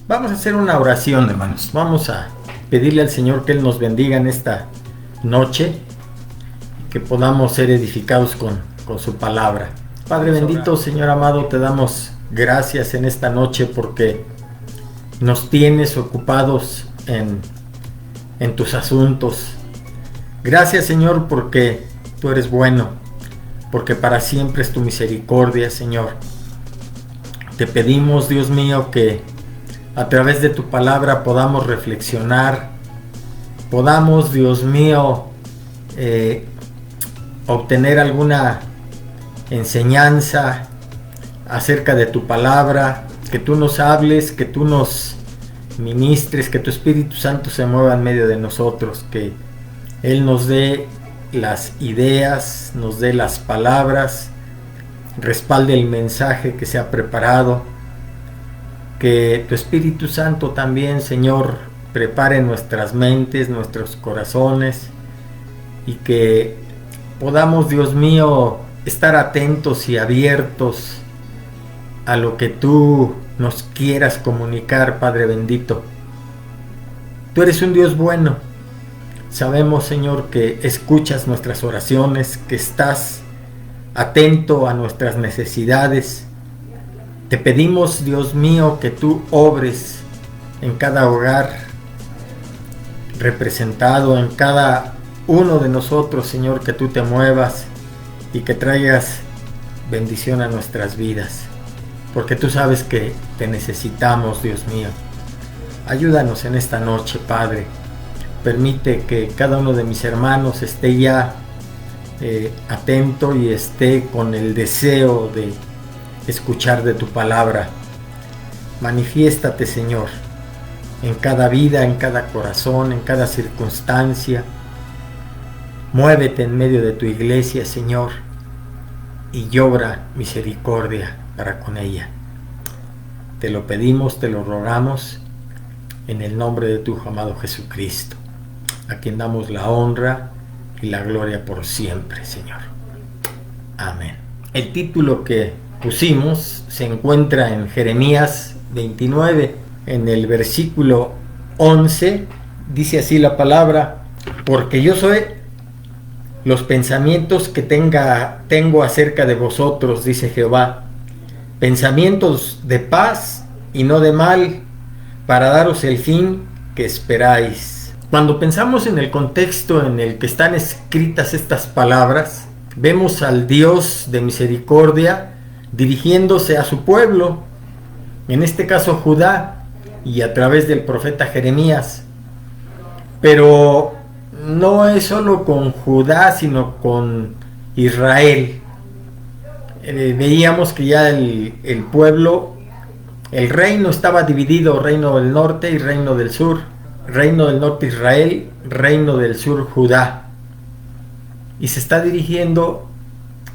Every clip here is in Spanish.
Vamos a hacer una oración, hermanos. Vamos a pedirle al Señor que Él nos bendiga en esta noche, que podamos ser edificados con su palabra. Padre bendito, Señor amado, te damos gracias en esta noche porque nos tienes ocupados en tus asuntos. Gracias, Señor, porque tú eres bueno, porque para siempre es tu misericordia, Señor. Te pedimos, Dios mío, que a través de tu palabra podamos reflexionar, podamos, Dios mío, obtener alguna enseñanza acerca de tu palabra, que tú nos hables, que tú nos ministres, que tu Espíritu Santo se mueva en medio de nosotros, que Él nos dé las ideas, nos dé las palabras, respalde el mensaje que se ha preparado, que tu Espíritu Santo también, Señor, prepare nuestras mentes, nuestros corazones, y que podamos, Dios mío, estar atentos y abiertos a lo que tú nos quieras comunicar, Padre bendito. Tú eres un Dios bueno. Sabemos, Señor, que escuchas nuestras oraciones, que estás atento a nuestras necesidades. Te pedimos, Dios mío, que tú obres en cada hogar representado, en cada uno de nosotros, Señor, que tú te muevas y que traigas bendición a nuestras vidas, porque tú sabes que te necesitamos, Dios mío. Ayúdanos en esta noche, Padre. Permite que cada uno de mis hermanos esté ya atento y esté con el deseo de escuchar de tu palabra. Manifiéstate, Señor, en cada vida, en cada corazón, en cada circunstancia. Muévete en medio de tu iglesia, Señor, y obra misericordia para con ella. Te lo pedimos, te lo rogamos, en el nombre de tu amado Jesucristo, a quien damos la honra y la gloria por siempre, Señor. Amén. El título que pusimos se encuentra en Jeremías 29, en el versículo 11, dice así la palabra: porque yo sé los pensamientos que tengo acerca de vosotros, dice Jehová, pensamientos de paz y no de mal, para daros el fin que esperáis. Cuando pensamos en el contexto en el que están escritas estas palabras, vemos al Dios de misericordia dirigiéndose a su pueblo, en este caso Judá, y a través del profeta Jeremías. Pero no es solo con Judá, sino con Israel. Veíamos que ya el pueblo, el reino estaba dividido: reino del norte y reino del sur. Reino del norte Israel, reino del sur Judá. Y se está dirigiendo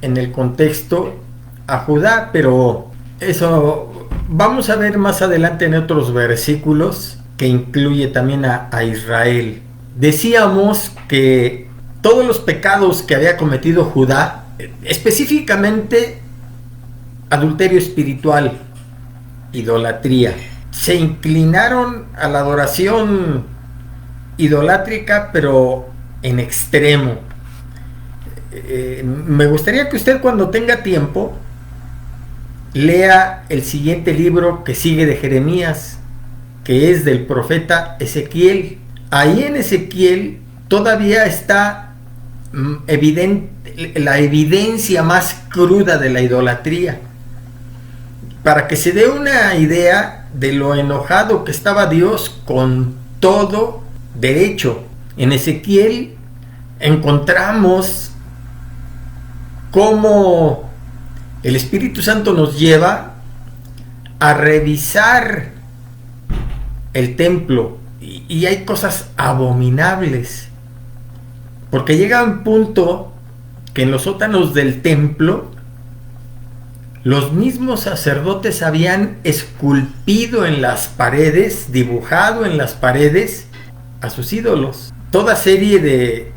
en el contexto a Judá, pero eso vamos a ver más adelante en otros versículos, que incluye también a Israel. Decíamos que todos los pecados que había cometido Judá, específicamente adulterio espiritual, idolatría, se inclinaron a la adoración idolátrica, pero en extremo. Me gustaría que usted, cuando tenga tiempo, lea el siguiente libro que sigue de Jeremías, que es del profeta Ezequiel. Ahí en Ezequiel todavía está la evidencia más cruda de la idolatría, para que se dé una idea de lo enojado que estaba Dios con todo derecho. En Ezequiel encontramos cómo el Espíritu Santo nos lleva a revisar el templo, y hay cosas abominables, porque llega un punto que en los sótanos del templo los mismos sacerdotes habían esculpido en las paredes, dibujado en las paredes a sus ídolos. Toda serie de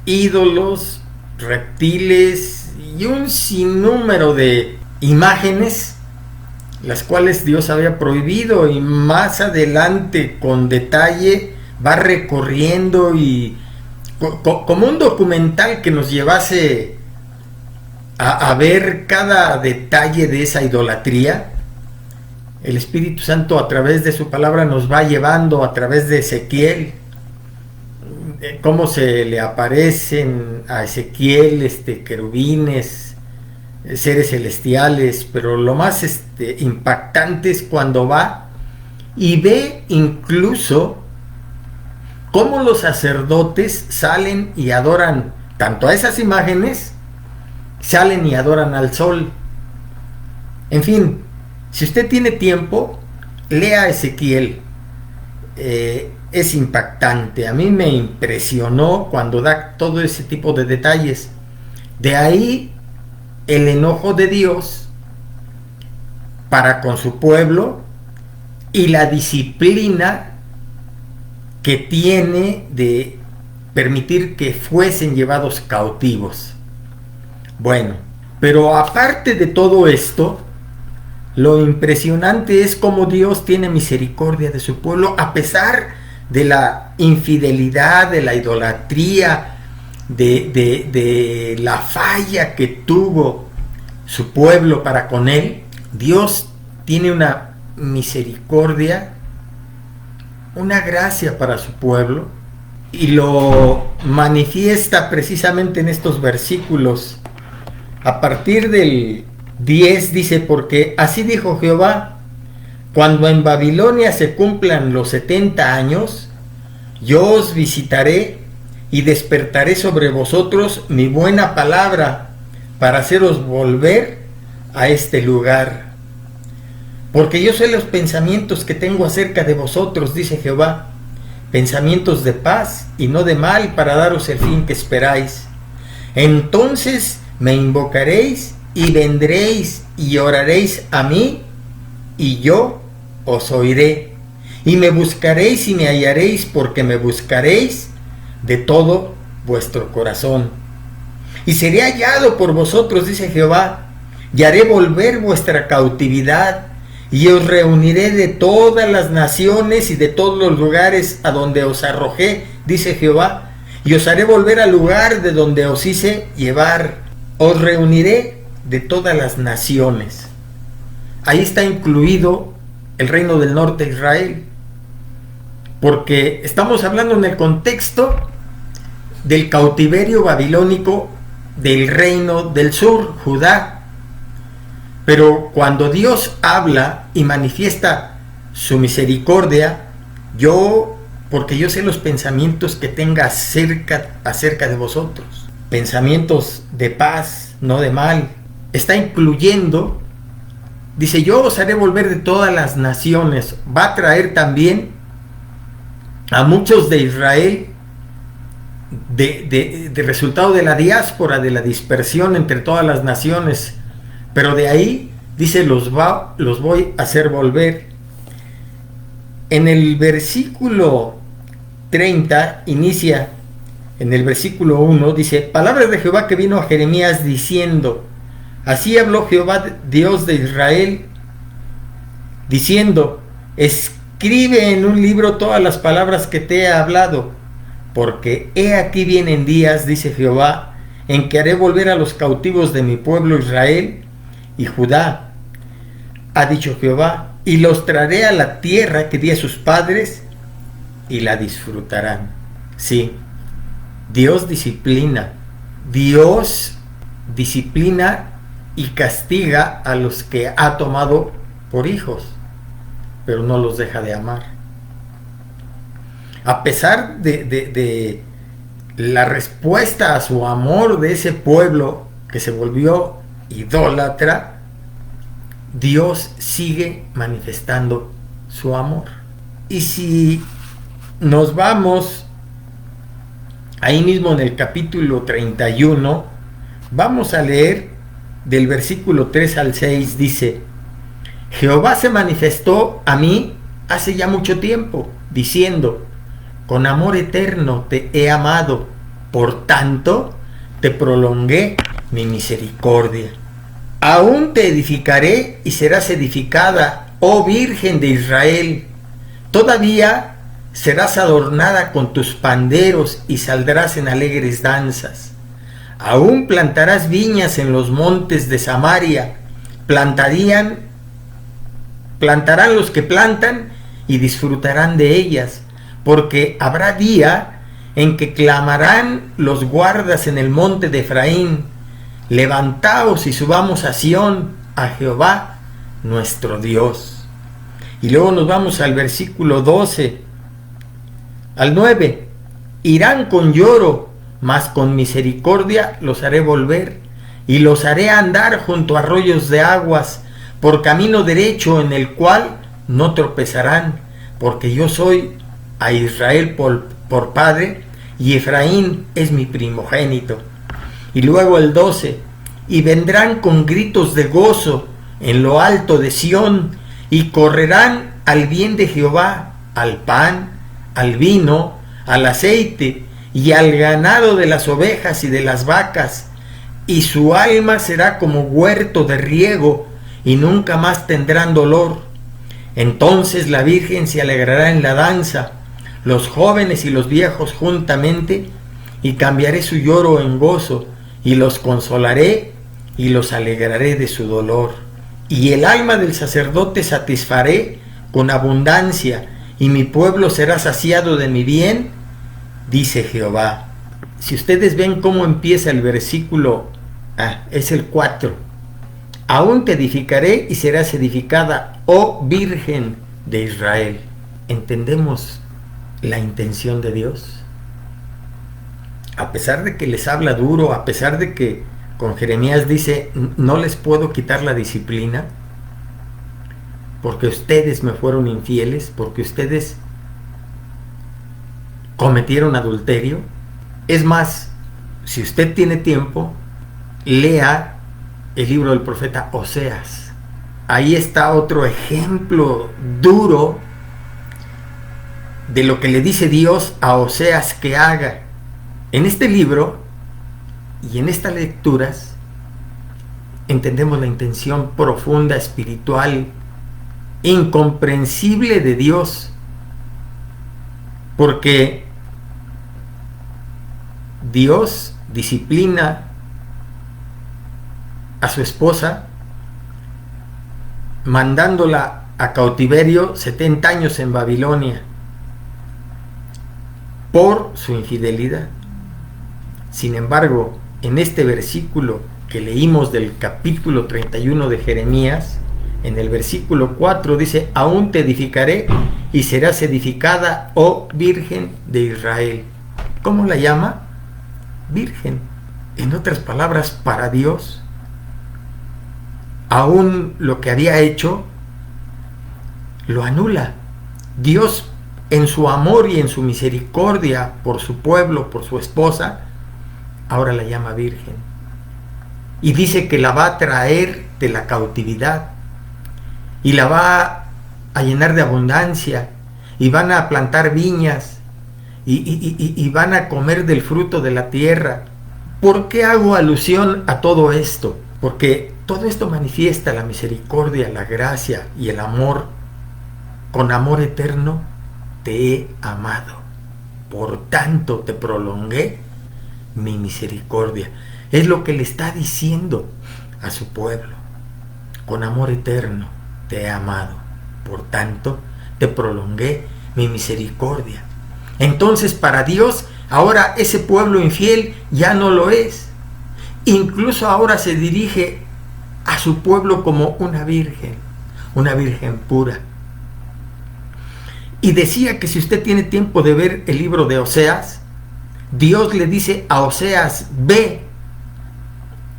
ídolos, reptiles y un sinnúmero de imágenes las cuales Dios había prohibido, y más adelante con detalle va recorriendo y como un documental que nos llevase a ver cada detalle de esa idolatría. El Espíritu Santo a través de su palabra nos va llevando a través de Ezequiel, cómo se le aparecen a Ezequiel querubines, seres celestiales, pero lo más impactante es cuando va y ve incluso cómo los sacerdotes salen y adoran tanto a esas imágenes, salen y adoran al sol. En fin, si usted tiene tiempo, lea Ezequiel. Es impactante. A mí me impresionó cuando da todo ese tipo de detalles. De ahí el enojo de Dios para con su pueblo y la disciplina que tiene de permitir que fuesen llevados cautivos. Bueno, pero aparte de todo esto, lo impresionante es cómo Dios tiene misericordia de su pueblo a pesar de la infidelidad, de la idolatría, de la falla que tuvo su pueblo para con él. Dios tiene una misericordia, una gracia para su pueblo, y lo manifiesta precisamente en estos versículos. A partir del 10 dice: porque así dijo Jehová, cuando en Babilonia se cumplan los 70 años, yo os visitaré y despertaré sobre vosotros mi buena palabra para haceros volver a este lugar. Porque yo sé los pensamientos que tengo acerca de vosotros, dice Jehová, pensamientos de paz y no de mal, para daros el fin que esperáis. Entonces me invocaréis y vendréis y oraréis a mí, y yo os oiré. Y me buscaréis y me hallaréis, porque me buscaréis de todo vuestro corazón. Y seré hallado por vosotros, dice Jehová, y haré volver vuestra cautividad, y os reuniré de todas las naciones y de todos los lugares a donde os arrojé, dice Jehová, y os haré volver al lugar de donde os hice llevar. Os reuniré de todas las naciones. Ahí está incluido el reino del norte de Israel, porque estamos hablando en el contexto del cautiverio babilónico del reino del sur, Judá. Pero cuando Dios habla y manifiesta su misericordia, porque yo sé los pensamientos que tenga acerca de vosotros, pensamientos de paz, no de mal, está incluyendo, dice, yo os haré volver de todas las naciones. Va a traer también a muchos de Israel de resultado de la diáspora, de la dispersión entre todas las naciones. Pero de ahí, dice, los voy a hacer volver. En el versículo 30 inicia, en el versículo 1, dice: palabras de Jehová que vino a Jeremías diciendo, así habló Jehová, Dios de Israel, diciendo, escribe en un libro todas las palabras que te he hablado, porque he aquí vienen días, dice Jehová, en que haré volver a los cautivos de mi pueblo Israel y Judá, ha dicho Jehová, y los traeré a la tierra que di a sus padres, y la disfrutarán. Sí, Dios disciplina y castiga a los que ha tomado por hijos, pero no los deja de amar. A pesar de la respuesta a su amor de ese pueblo que se volvió idólatra, Dios sigue manifestando su amor. Y si nos vamos ahí mismo en el capítulo 31, vamos a leer del versículo 3 al 6, dice: Jehová se manifestó a mí hace ya mucho tiempo, diciendo, con amor eterno te he amado, por tanto te prolongué mi misericordia. Aún te edificaré y serás edificada, oh Virgen de Israel. Todavía serás adornada con tus panderos y saldrás en alegres danzas. Aún plantarás viñas en los montes de Samaria. Plantarán los que plantan y disfrutarán de ellas, porque habrá día en que clamarán los guardas en el monte de Efraín: levantaos y subamos a Sión, a Jehová nuestro Dios. Y luego nos vamos al versículo 12 al 9. Irán con lloro, mas con misericordia los haré volver, y los haré andar junto a arroyos de aguas, por camino derecho en el cual no tropezarán, porque yo soy a Israel por padre, y Efraín es mi primogénito. Y luego el 12, y vendrán con gritos de gozo en lo alto de Sión, y correrán al bien de Jehová, al pan, al vino, al aceite, y al ganado de las ovejas y de las vacas, y su alma será como huerto de riego, y nunca más tendrán dolor. Entonces la Virgen se alegrará en la danza, los jóvenes y los viejos juntamente, y cambiaré su lloro en gozo, y los consolaré, y los alegraré de su dolor. Y el alma del sacerdote satisfaré con abundancia, y mi pueblo será saciado de mi bien, dice Jehová. Si ustedes ven cómo empieza el versículo, es el 4. Aún te edificaré y serás edificada, oh Virgen de Israel. ¿Entendemos la intención de Dios? A pesar de que les habla duro, a pesar de que con Jeremías dice: no les puedo quitar la disciplina, porque ustedes me fueron infieles, porque ustedes cometieron adulterio. Es más, si usted tiene tiempo, lea el libro del profeta Oseas. Ahí está otro ejemplo duro de lo que le dice Dios a Oseas que haga. En este libro y en estas lecturas entendemos la intención profunda, espiritual, incomprensible de Dios, porque Dios disciplina a su esposa mandándola a cautiverio 70 años en Babilonia por su infidelidad. Sin embargo, en este versículo que leímos del capítulo 31 de Jeremías, en el versículo 4 dice: aún te edificaré y serás edificada, oh Virgen de Israel. ¿Cómo la llama? Virgen. En otras palabras, para Dios, aún lo que había hecho lo anula. Dios, en su amor y en su misericordia por su pueblo, por su esposa, ahora la llama Virgen. Y dice que la va a traer de la cautividad y la va a llenar de abundancia, y van a plantar viñas y van a comer del fruto de la tierra. ¿Por qué hago alusión a todo esto? Porque todo esto manifiesta la misericordia, la gracia y el amor. Con amor eterno te he amado, por tanto te prolongué mi misericordia. Es lo que le está diciendo a su pueblo: con amor eterno te he amado, por tanto te prolongué mi misericordia. Entonces, para Dios, ahora ese pueblo infiel ya no lo es. Incluso ahora se dirige a su pueblo como una virgen pura. Y decía que si usted tiene tiempo de ver el libro de Oseas, Dios le dice a Oseas: ve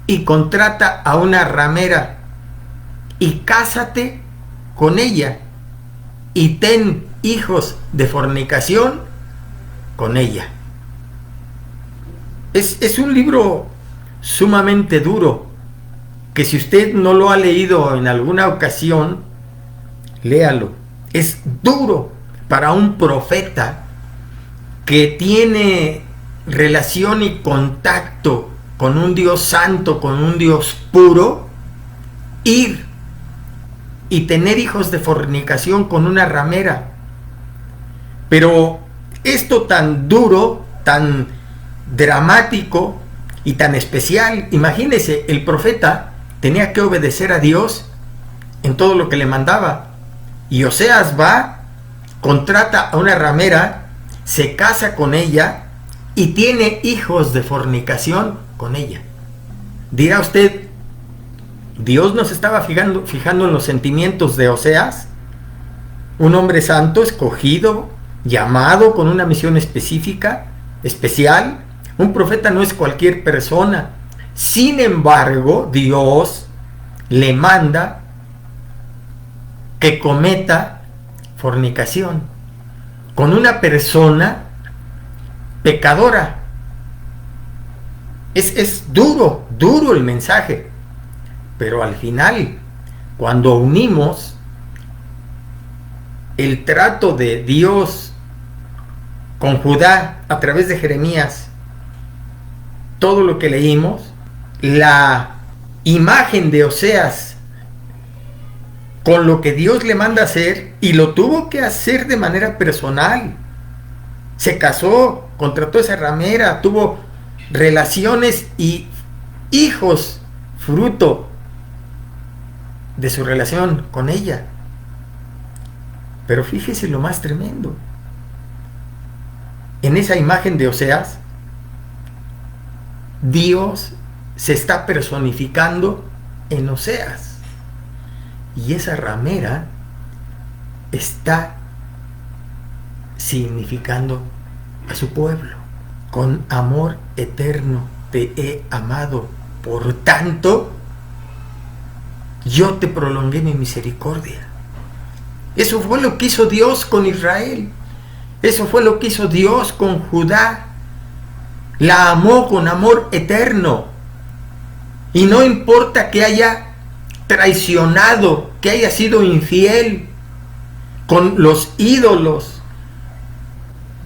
y contrata a una ramera y cásate con ella y ten hijos de fornicación con ella. Es un libro sumamente duro, que si usted no lo ha leído en alguna ocasión, léalo. Es duro para un profeta que tiene relación y contacto con un Dios santo, con un Dios puro, ir y tener hijos de fornicación con una ramera. Pero esto tan duro, tan dramático y tan especial, imagínese, el profeta tenía que obedecer a Dios en todo lo que le mandaba. Y Oseas va, contrata a una ramera, se casa con ella y tiene hijos de fornicación con ella. Dirá usted, ¿Dios nos estaba fijando en los sentimientos de Oseas? Un hombre santo, escogido, llamado con una misión específica, especial. Un profeta no es cualquier persona. Sin embargo, Dios le manda que cometa fornicación con una persona pecadora. Es duro el mensaje, pero al final, cuando unimos el trato de Dios con Judá a través de Jeremías, todo lo que leímos, la imagen de Oseas con lo que Dios le manda hacer, y lo tuvo que hacer de manera personal. Se casó, contrató esa ramera, tuvo relaciones y hijos fruto de su relación con ella. Pero fíjese lo más tremendo. En esa imagen de Oseas, Dios se está personificando en Oseas. Y esa ramera está significando a su pueblo. Con amor eterno te he amado, por tanto, yo te prolongué mi misericordia. Eso fue lo que hizo Dios con Israel. Eso fue lo que hizo Dios con Judá. La amó con amor eterno. Y no importa que haya traicionado, que haya sido infiel con los ídolos,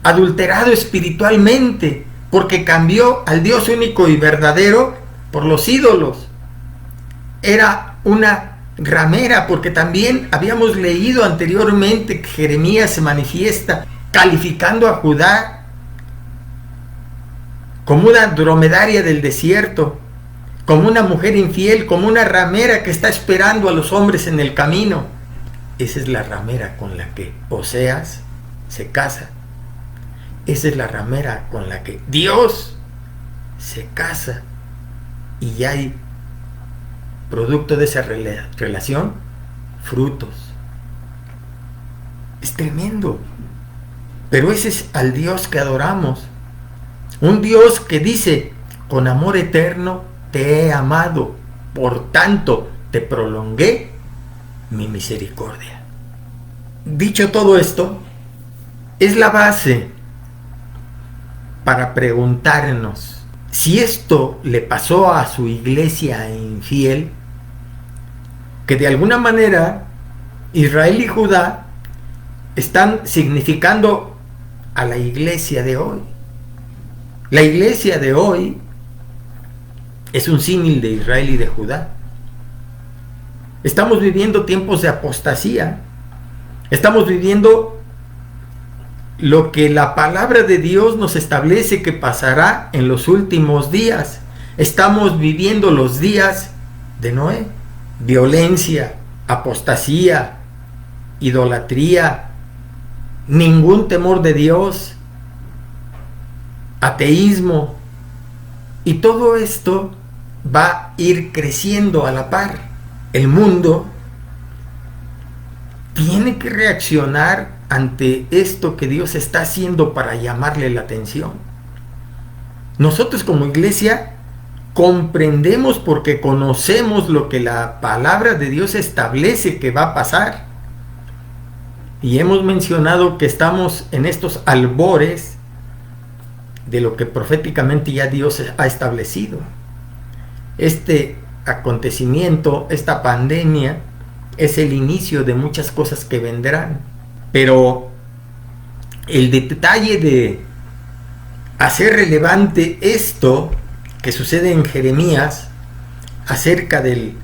adulterado espiritualmente, porque cambió al Dios único y verdadero por los ídolos. Era una ramera, porque también habíamos leído anteriormente que Jeremías se manifiesta calificando a Judá como una dromedaria del desierto, como una mujer infiel, como una ramera que está esperando a los hombres en el camino. Esa es la ramera con la que Oseas se casa. Esa es la ramera con la que Dios se casa. Y hay, producto de esa relación, frutos. Es tremendo. Pero ese es al Dios que adoramos. Un Dios que dice, con amor eterno te he amado, por tanto te prolongué mi misericordia. Dicho todo esto, es la base para preguntarnos si esto le pasó a su iglesia infiel, que de alguna manera Israel y Judá están significando a la iglesia de hoy. La iglesia de hoy es un símil de Israel y de Judá. Estamos viviendo tiempos de apostasía. Estamos viviendo lo que la palabra de Dios nos establece que pasará en los últimos días. Estamos viviendo los días de Noé. Violencia, apostasía, idolatría, ningún temor de Dios, ateísmo, y todo esto va a ir creciendo a la par. El mundo tiene que reaccionar ante esto que Dios está haciendo para llamarle la atención. Nosotros como iglesia comprendemos porque conocemos lo que la palabra de Dios establece que va a pasar. Y hemos mencionado que estamos en estos albores de lo que proféticamente ya Dios ha establecido. Este acontecimiento, esta pandemia, es el inicio de muchas cosas que vendrán. Pero el detalle de hacer relevante esto que sucede en Jeremías acerca del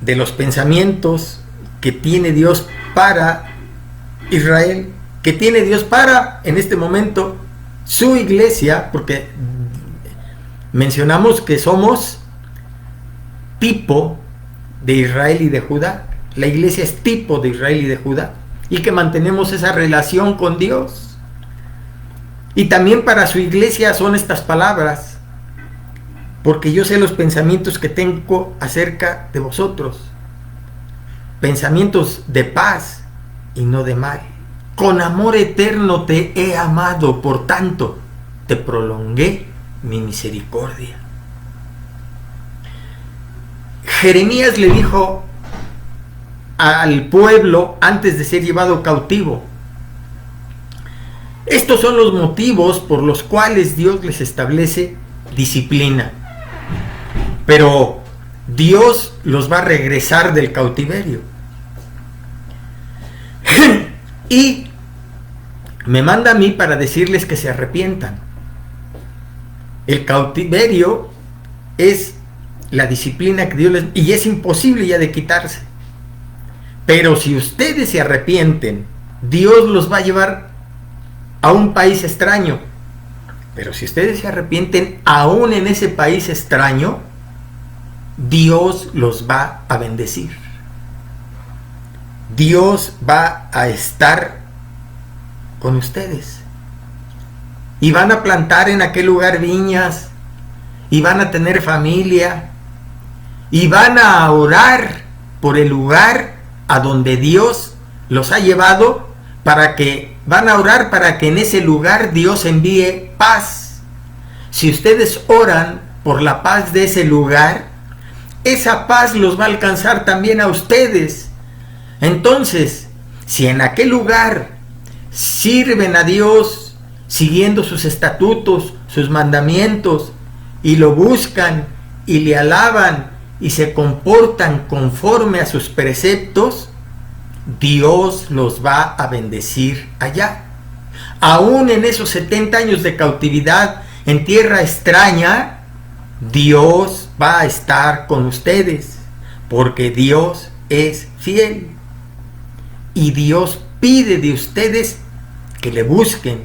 de los pensamientos que tiene Dios para Israel, que tiene Dios para, en este momento, su iglesia, porque mencionamos que somos tipo de Israel y de Judá. La iglesia es tipo de Israel y de Judá, y que mantenemos esa relación con Dios. Y también para su iglesia son estas palabras: porque yo sé los pensamientos que tengo acerca de vosotros, pensamientos de paz y no de mal. Con amor eterno te he amado, por tanto te prolongué mi misericordia. Jeremías le dijo al pueblo antes de ser llevado cautivo: estos son los motivos por los cuales Dios les establece disciplina, pero Dios los va a regresar del cautiverio. Y me manda a mí para decirles que se arrepientan. El cautiverio es la disciplina que Dios les... y es imposible ya de quitarse. Pero si ustedes se arrepienten, Dios los va a llevar a un país extraño. Pero si ustedes se arrepienten, aún en ese país extraño, Dios los va a bendecir. Dios va a estar con ustedes. Y van a plantar en aquel lugar viñas. Y van a tener familia. Y van a orar por el lugar a donde Dios los ha llevado, van a orar para que en ese lugar Dios envíe paz. Si ustedes oran por la paz de ese lugar, esa paz los va a alcanzar también a ustedes. Entonces, si en aquel lugar sirven a Dios siguiendo sus estatutos, sus mandamientos, y lo buscan y le alaban y se comportan conforme a sus preceptos, Dios los va a bendecir allá. Aún en esos 70 años de cautividad en tierra extraña, Dios va a estar con ustedes, porque Dios es fiel. Y Dios pide de ustedes que le busquen,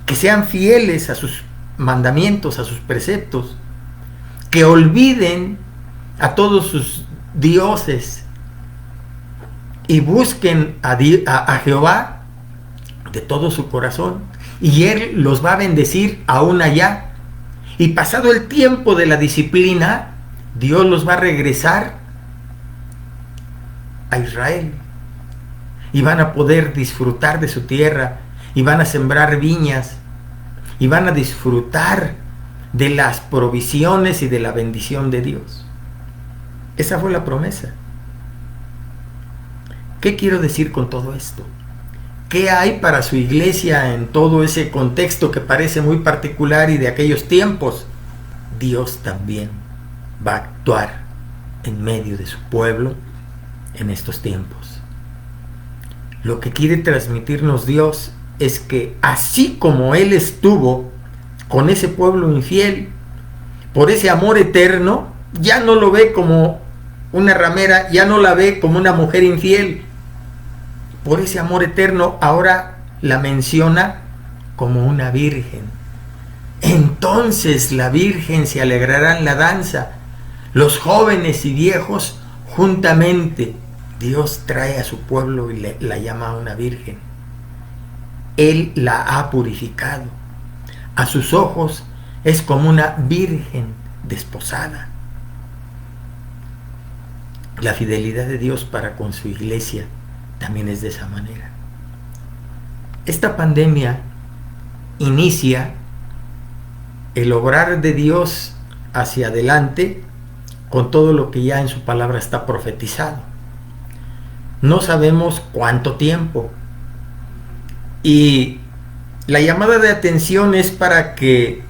que sean fieles a sus mandamientos, a sus preceptos, que olviden a todos sus dioses y busquen a Jehová de todo su corazón, y Él los va a bendecir aún allá. Y pasado el tiempo de la disciplina, Dios los va a regresar a Israel, y van a poder disfrutar de su tierra, y van a sembrar viñas, y van a disfrutar de las provisiones y de la bendición de Dios. Esa fue la promesa. ¿Qué quiero decir con todo esto? ¿Qué hay para su iglesia en todo ese contexto que parece muy particular y de aquellos tiempos? Dios también va a actuar en medio de su pueblo en estos tiempos. Lo que quiere transmitirnos Dios es que así como Él estuvo con ese pueblo infiel, por ese amor eterno, ya no lo ve como una ramera, ya no la ve como una mujer infiel. Por ese amor eterno, ahora la menciona como una virgen. Entonces la virgen se alegrará en la danza, los jóvenes y viejos juntamente. Dios trae a su pueblo y la llama una virgen. Él la ha purificado. A sus ojos es como una virgen desposada. La fidelidad de Dios para con su iglesia también es de esa manera. Esta pandemia inicia el obrar de Dios hacia adelante con todo lo que ya en su palabra está profetizado. No sabemos cuánto tiempo. Y la llamada de atención es para que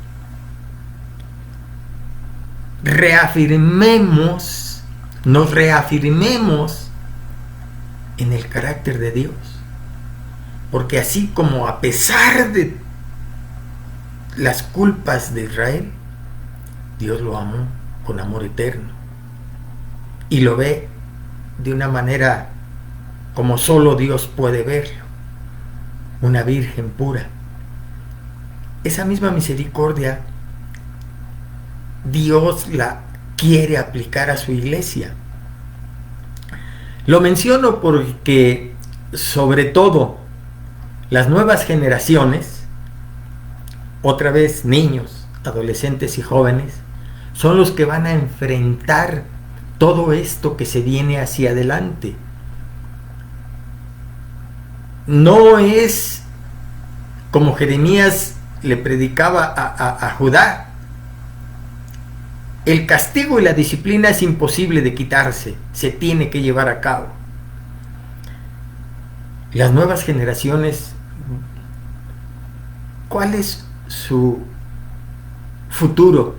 nos reafirmemos en el carácter de Dios. Porque así como a pesar de las culpas de Israel, Dios lo amó con amor eterno. y lo ve de una manera como solo Dios puede verlo, una virgen pura. Esa misma misericordia Dios la quiere aplicar a su iglesia. Lo menciono porque, sobre todo, las nuevas generaciones, otra vez niños, adolescentes y jóvenes, son los que van a enfrentar todo esto que se viene hacia adelante. No es como Jeremías le predicaba a Judá. El castigo y la disciplina es imposible de quitarse, se tiene que llevar a cabo. Las nuevas generaciones, ¿cuál es su futuro?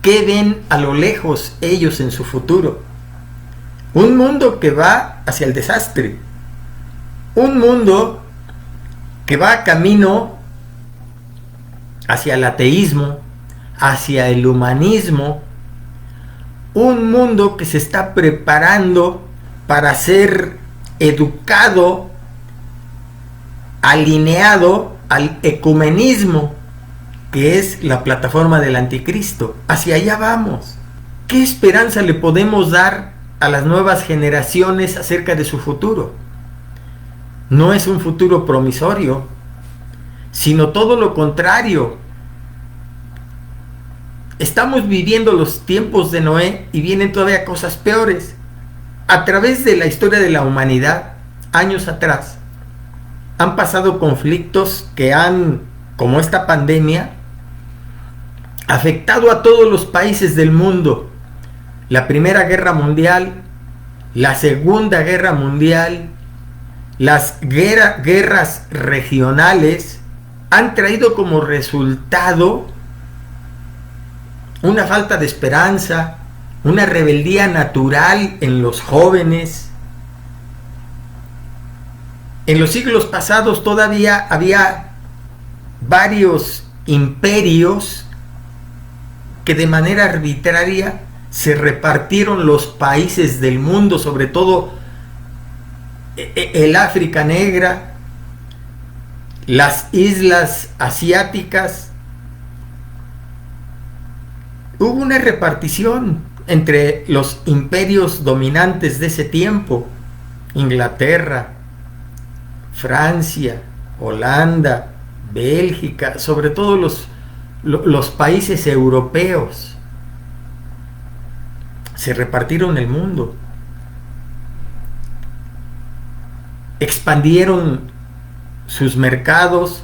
¿Qué ven a lo lejos ellos en su futuro? Un mundo que va hacia el desastre, un mundo que va camino hacia el ateísmo, hacia el humanismo, un mundo que se está preparando para ser educado, alineado al ecumenismo, que es la plataforma del anticristo. Hacia allá vamos. ¿Qué esperanza le podemos dar a las nuevas generaciones acerca de su futuro? No es un futuro promisorio, sino todo lo contrario. Estamos viviendo los tiempos de Noé y vienen todavía cosas peores. A través de la historia de la humanidad, años atrás, han pasado conflictos que han, como esta pandemia, afectado a todos los países del mundo. La Primera Guerra Mundial, la Segunda Guerra Mundial, las guerras regionales han traído como resultado una falta de esperanza, una rebeldía natural en los jóvenes. En los siglos pasados todavía había varios imperios que de manera arbitraria se repartieron los países del mundo, sobre todo el África Negra, las islas asiáticas. Hubo una repartición entre los imperios dominantes de ese tiempo: Inglaterra, Francia, Holanda, Bélgica, sobre todo los países europeos. Se repartieron el mundo, expandieron sus mercados,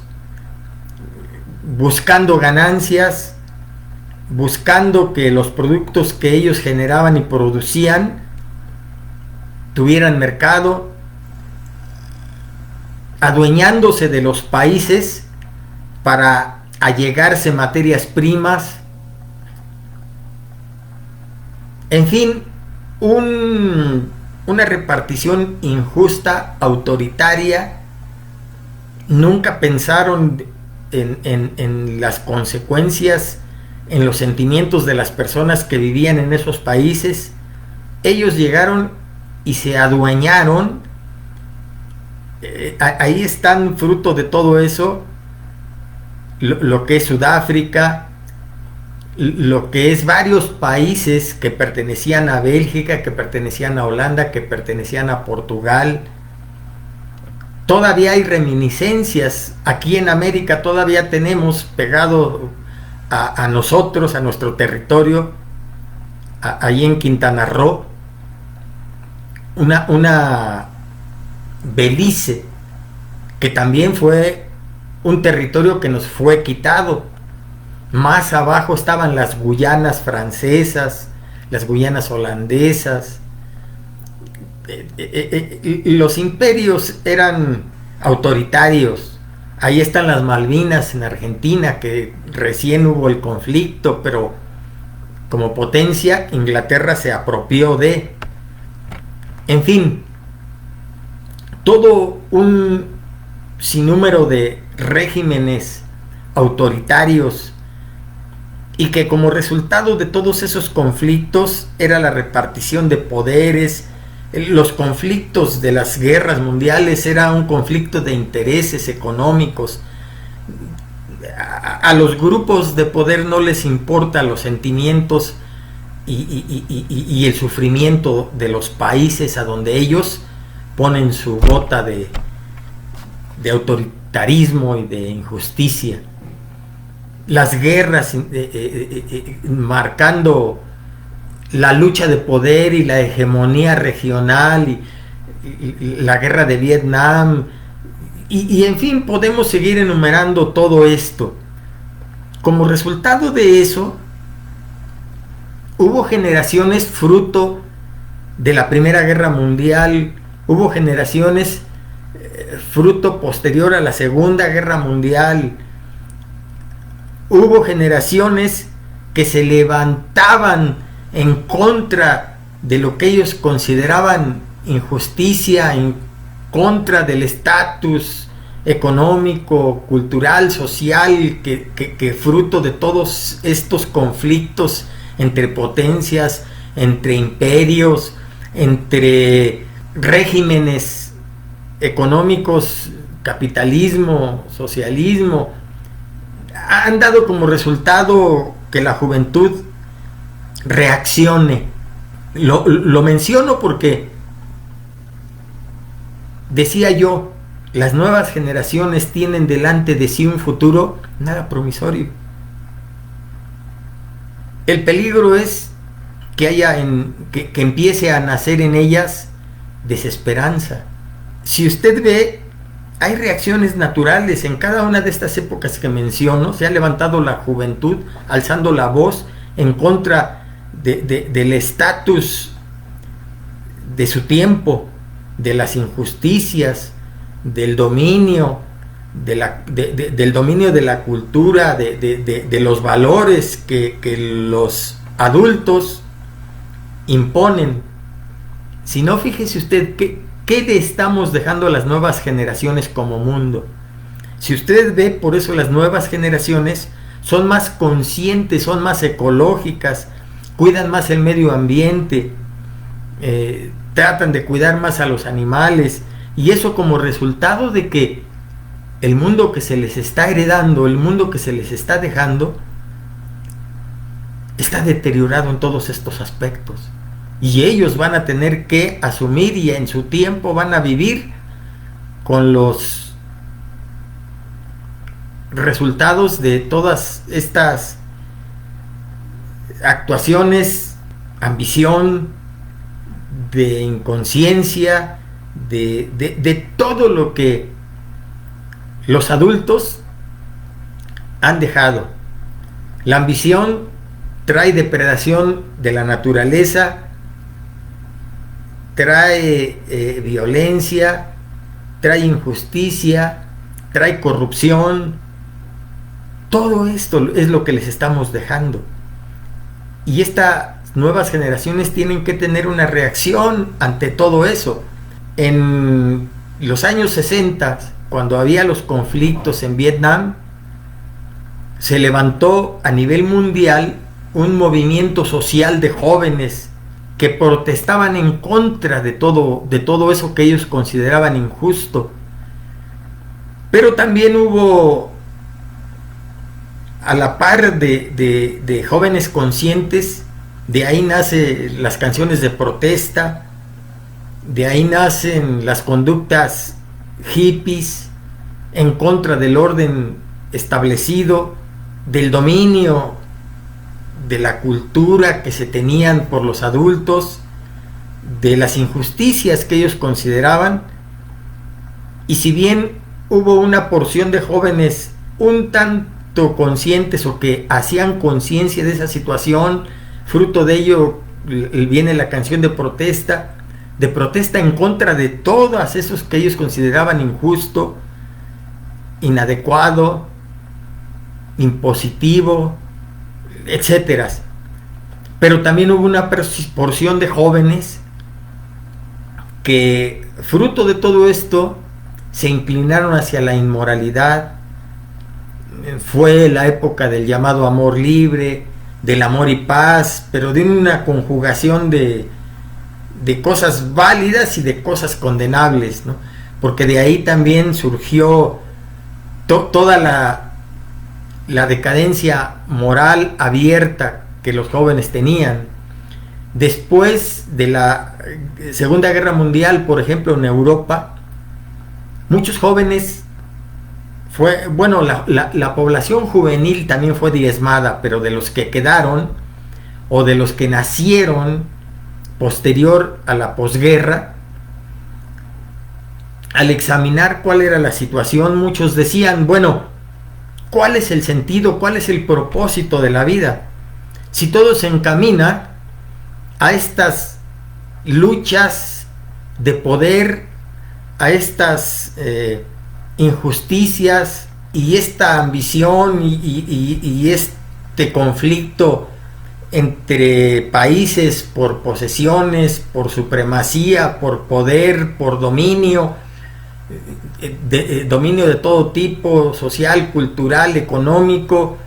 buscando ganancias, buscando que los productos que ellos generaban y producían tuvieran mercado, adueñándose de los países para allegarse materias primas. En fin, una repartición injusta, autoritaria. Nunca pensaron en las consecuencias, en los sentimientos de las personas que vivían en esos países. Ellos llegaron y se adueñaron. Ahí están fruto de todo eso lo que es Sudáfrica, lo que es varios países que pertenecían a Bélgica, que pertenecían a Holanda, que pertenecían a Portugal. Todavía hay reminiscencias. Aquí en América todavía tenemos pegado a nosotros, a nuestro territorio, ahí en Quintana Roo, una Belice, que también fue un territorio que nos fue quitado. Más abajo estaban las Guyanas francesas, las Guyanas holandesas. Los imperios eran autoritarios. Ahí están las Malvinas en Argentina, que recién hubo el conflicto, pero como potencia Inglaterra se apropió de. En fin, todo un sinnúmero de regímenes autoritarios y que como resultado de todos esos conflictos era la repartición de poderes. Los conflictos de las guerras mundiales era un conflicto de intereses económicos. A los grupos de poder no les importan los sentimientos y el sufrimiento de los países a donde ellos ponen su gota de autoritarismo y de injusticia. Las guerras marcando la lucha de poder y la hegemonía regional y la guerra de Vietnam y en fin, podemos seguir enumerando todo esto. Como resultado de eso, hubo generaciones fruto de la Primera Guerra Mundial, hubo generaciones fruto posterior a la Segunda Guerra Mundial, hubo generaciones que se levantaban en contra de lo que ellos consideraban injusticia, en contra del estatus económico, cultural, social, que fruto de todos estos conflictos entre potencias, entre imperios, entre regímenes económicos, capitalismo, socialismo, han dado como resultado que la juventud reaccione. Lo menciono porque decía yo, las nuevas generaciones tienen delante de sí un futuro nada promisorio. El peligro es que haya que empiece a nacer en ellas desesperanza. Si usted ve, hay reacciones naturales en cada una de estas épocas que menciono. Se ha levantado la juventud alzando la voz en contra del estatus de su tiempo, de las injusticias, del dominio, del dominio de la cultura, de los valores que los adultos imponen. Si no, fíjese usted ¿qué le estamos dejando a las nuevas generaciones como mundo? Si usted ve, por eso las nuevas generaciones son más conscientes, son más ecológicas, cuidan más el medio ambiente, tratan de cuidar más a los animales, y eso como resultado de que el mundo que se les está heredando, el mundo que se les está dejando, está deteriorado en todos estos aspectos. Y ellos van a tener que asumir y en su tiempo van a vivir con los resultados de todas estas actuaciones, ambición, de inconsciencia, de todo lo que los adultos han dejado. La ambición trae depredación de la naturaleza, trae violencia, trae injusticia, trae corrupción. Todo esto es lo que les estamos dejando. Y estas nuevas generaciones tienen que tener una reacción ante todo eso. En los años 60, cuando había los conflictos en Vietnam, se levantó a nivel mundial un movimiento social de jóvenes que protestaban en contra de todo eso que ellos consideraban injusto. Pero también hubo, a la par de jóvenes conscientes, de ahí nacen las canciones de protesta, de ahí nacen las conductas hippies en contra del orden establecido, del dominio de la cultura que se tenían por los adultos, de las injusticias que ellos consideraban. Y si bien hubo una porción de jóvenes un tanto conscientes o que hacían conciencia de esa situación, fruto de ello viene la canción de protesta en contra de todos esos que ellos consideraban injusto, inadecuado, impositivo, etcétera. Pero también hubo una porción de jóvenes que, fruto de todo esto, se inclinaron hacia la inmoralidad. Fue la época del llamado amor libre, del amor y paz, pero de una conjugación de cosas válidas y de cosas condenables, ¿no? Porque de ahí también surgió toda la decadencia moral abierta que los jóvenes tenían. Después de la Segunda Guerra Mundial, por ejemplo, en Europa, muchos jóvenes la población juvenil también fue diezmada, pero de los que quedaron o de los que nacieron posterior a la posguerra, al examinar cuál era la situación, muchos decían, bueno, ¿cuál es el sentido? ¿Cuál es el propósito de la vida? Si todo se encamina a estas luchas de poder, a estas injusticias y esta ambición y este conflicto entre países por posesiones, por supremacía, por poder, por dominio, dominio de todo tipo, social, cultural, económico,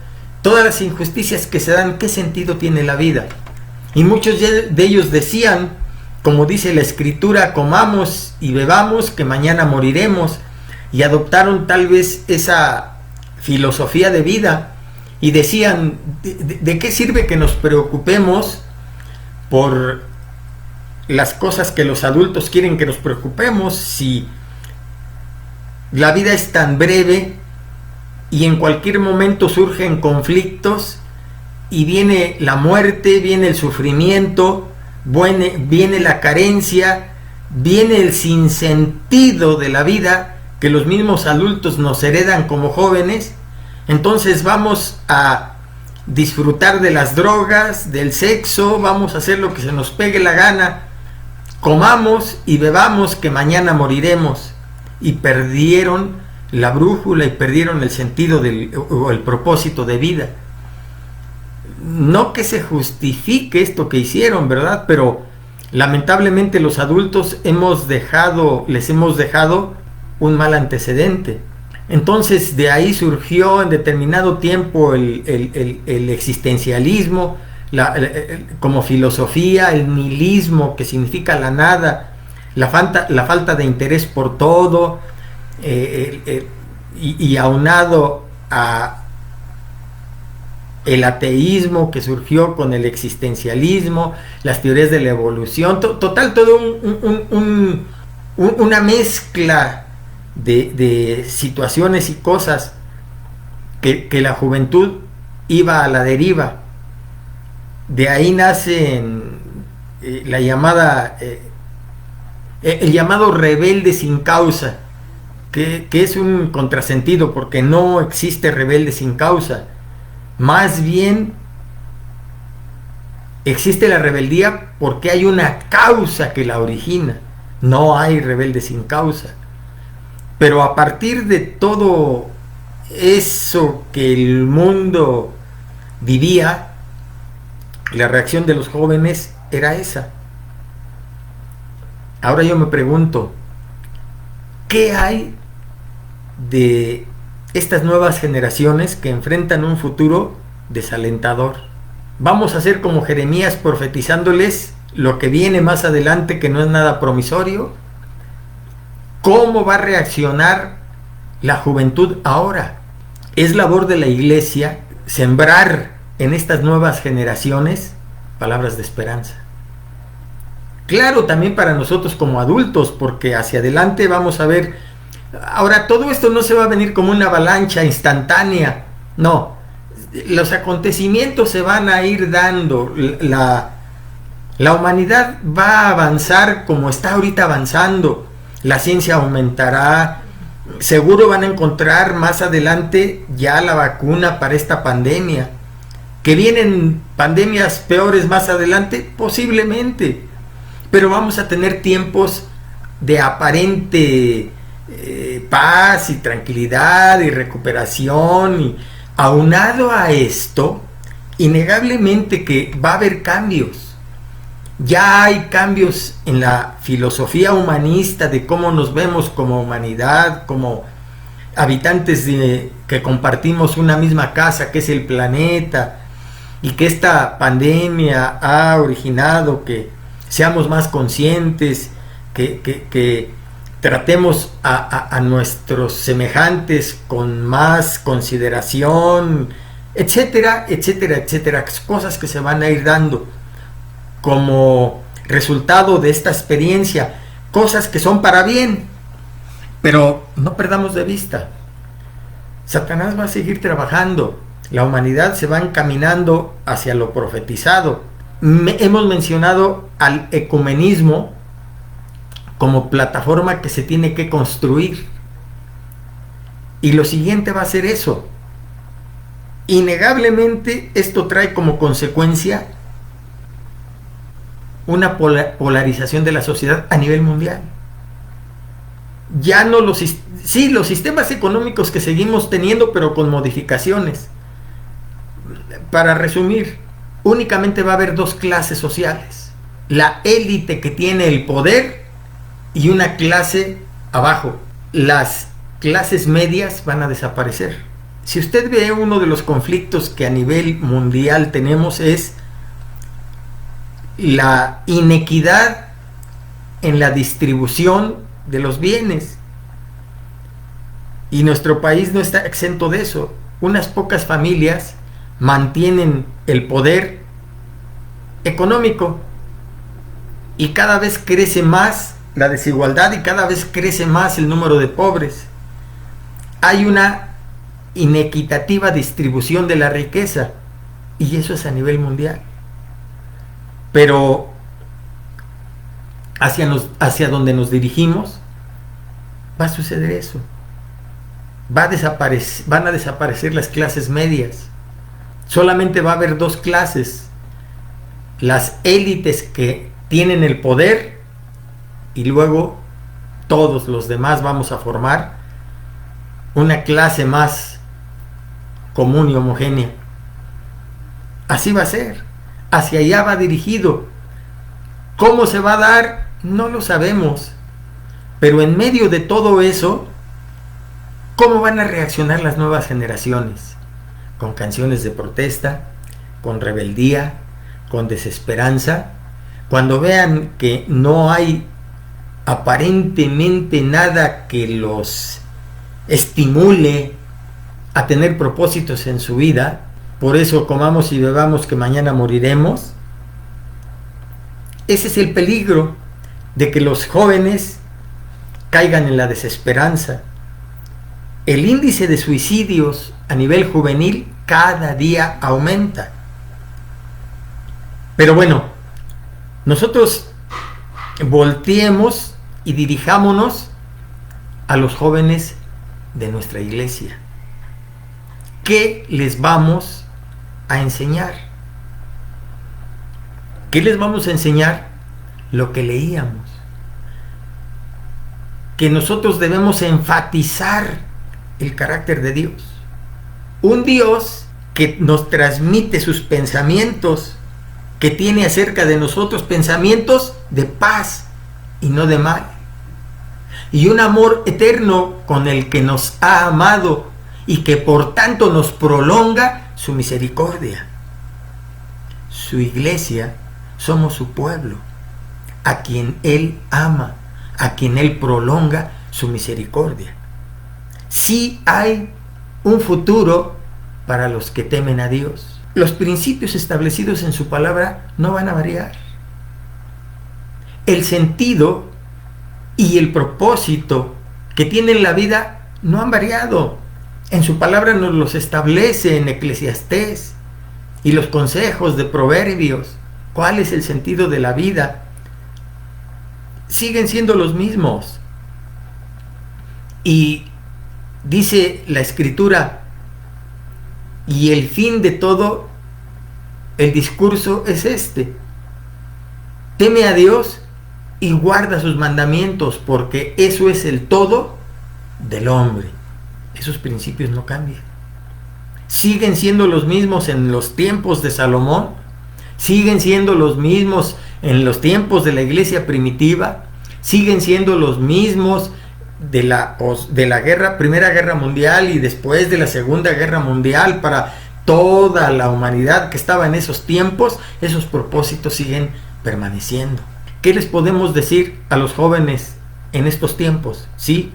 todas las injusticias que se dan, ¿qué sentido tiene la vida? Y muchos de ellos decían, como dice la Escritura, comamos y bebamos, que mañana moriremos, y adoptaron tal vez esa filosofía de vida, y decían, ¿de qué sirve que nos preocupemos por las cosas que los adultos quieren que nos preocupemos si la vida es tan breve y en cualquier momento surgen conflictos y viene la muerte, viene el sufrimiento, viene la carencia, viene el sinsentido de la vida que los mismos adultos nos heredan como jóvenes? Entonces vamos a disfrutar de las drogas, del sexo, vamos a hacer lo que se nos pegue la gana, comamos y bebamos, que mañana moriremos. Y perdieron la brújula y perdieron el sentido o el propósito de vida. No que se justifique esto que hicieron, ¿verdad? Pero lamentablemente los adultos les hemos dejado un mal antecedente. Entonces de ahí surgió en determinado tiempo el existencialismo como filosofía, el nihilismo, que significa la nada, la falta de interés por todo, y aunado a el ateísmo que surgió con el existencialismo, las teorías de la evolución, total, todo una mezcla de situaciones y cosas que la juventud iba a la deriva. De ahí nace el llamado rebelde sin causa, que es un contrasentido, porque no existe rebelde sin causa. Más bien existe la rebeldía porque hay una causa que la origina. No hay rebelde sin causa. Pero a partir de todo eso que el mundo vivía, la reacción de los jóvenes era esa. Ahora yo me pregunto, ¿qué hay de estas nuevas generaciones que enfrentan un futuro desalentador? Vamos a ser como Jeremías profetizándoles lo que viene más adelante, que no es nada promisorio. ¿Cómo va a reaccionar la juventud ahora? Es labor de la iglesia sembrar en estas nuevas generaciones palabras de esperanza. Claro, también para nosotros como adultos, porque hacia adelante vamos a ver. Ahora, todo esto no se va a venir como una avalancha instantánea, no. Los acontecimientos se van a ir dando. La humanidad va a avanzar como está ahorita avanzando. La ciencia aumentará. Seguro van a encontrar más adelante ya la vacuna para esta pandemia. ¿Que vienen pandemias peores más adelante? Posiblemente. Pero vamos a tener tiempos de aparente paz y tranquilidad y recuperación. Y aunado a esto, innegablemente que va a haber cambios. Ya hay cambios en la filosofía humanista de cómo nos vemos como humanidad, como habitantes que compartimos una misma casa, que es el planeta. y que esta pandemia ha originado que seamos más conscientes, que tratemos a nuestros semejantes con más consideración, etcétera, etcétera, etcétera, cosas que se van a ir dando como resultado de esta experiencia, cosas que son para bien, pero no perdamos de vista, Satanás va a seguir trabajando, la humanidad se va encaminando hacia lo profetizado. Hemos mencionado al ecumenismo como plataforma que se tiene que construir, y lo siguiente va a ser eso. Innegablemente esto trae como consecuencia una polarización de la sociedad a nivel mundial. Ya no los sistemas económicos que seguimos teniendo, pero con modificaciones. Para resumir, únicamente va a haber dos clases sociales: la élite que tiene el poder y una clase abajo. Las clases medias van a desaparecer. Si usted ve, uno de los conflictos que a nivel mundial tenemos es la inequidad en la distribución de los bienes, y nuestro país no está exento de eso. Unas pocas familias mantienen el poder económico y cada vez crece más la desigualdad y cada vez crece más el número de pobres. Hay una inequitativa distribución de la riqueza, y eso es a nivel mundial. Pero hacia donde nos dirigimos va a suceder eso. Van a desaparecer las clases medias. Solamente va a haber dos clases: las élites que tienen el poder, y luego todos los demás vamos a formar una clase más común y homogénea. Así va a ser, hacia allá va dirigido. ¿Cómo se va a dar? No lo sabemos, pero en medio de todo eso, ¿cómo van a reaccionar las nuevas generaciones? Con canciones de protesta, con rebeldía, con desesperanza. Cuando vean que no hay aparentemente nada que los estimule a tener propósitos en su vida, por eso comamos y bebamos que mañana moriremos. Ese es el peligro, de que los jóvenes caigan en la desesperanza. El índice de suicidios a nivel juvenil cada día aumenta. Pero bueno, nosotros volteemos y dirijámonos a los jóvenes de nuestra iglesia. ¿Qué les vamos a enseñar? ¿Qué les vamos a enseñar? Lo que leíamos. Que nosotros debemos enfatizar el carácter de Dios. Un Dios que nos transmite sus pensamientos, que tiene acerca de nosotros pensamientos de paz y no de mal. Y un amor eterno con el que nos ha amado y que por tanto nos prolonga su misericordia. Su iglesia somos su pueblo, a quien Él ama, a quien Él prolonga su misericordia. Sí hay un futuro para los que temen a Dios. Los principios establecidos en su palabra no van a variar. El sentido y el propósito que tiene la vida no han variado. En su palabra nos los establece en Eclesiastés, y los consejos de Proverbios. ¿Cuál es el sentido de la vida? Siguen siendo los mismos. Y dice la Escritura, y el fin de todo el discurso es este: teme a Dios y guarda sus mandamientos, porque eso es el todo del hombre. Esos principios no cambian. Siguen siendo los mismos en los tiempos de Salomón, siguen siendo los mismos en los tiempos de la iglesia primitiva, siguen siendo los mismos de la Primera Guerra Mundial y después de la Segunda Guerra Mundial, para toda la humanidad que estaba en esos tiempos, esos propósitos siguen permaneciendo. ¿Qué les podemos decir a los jóvenes en estos tiempos? Sí,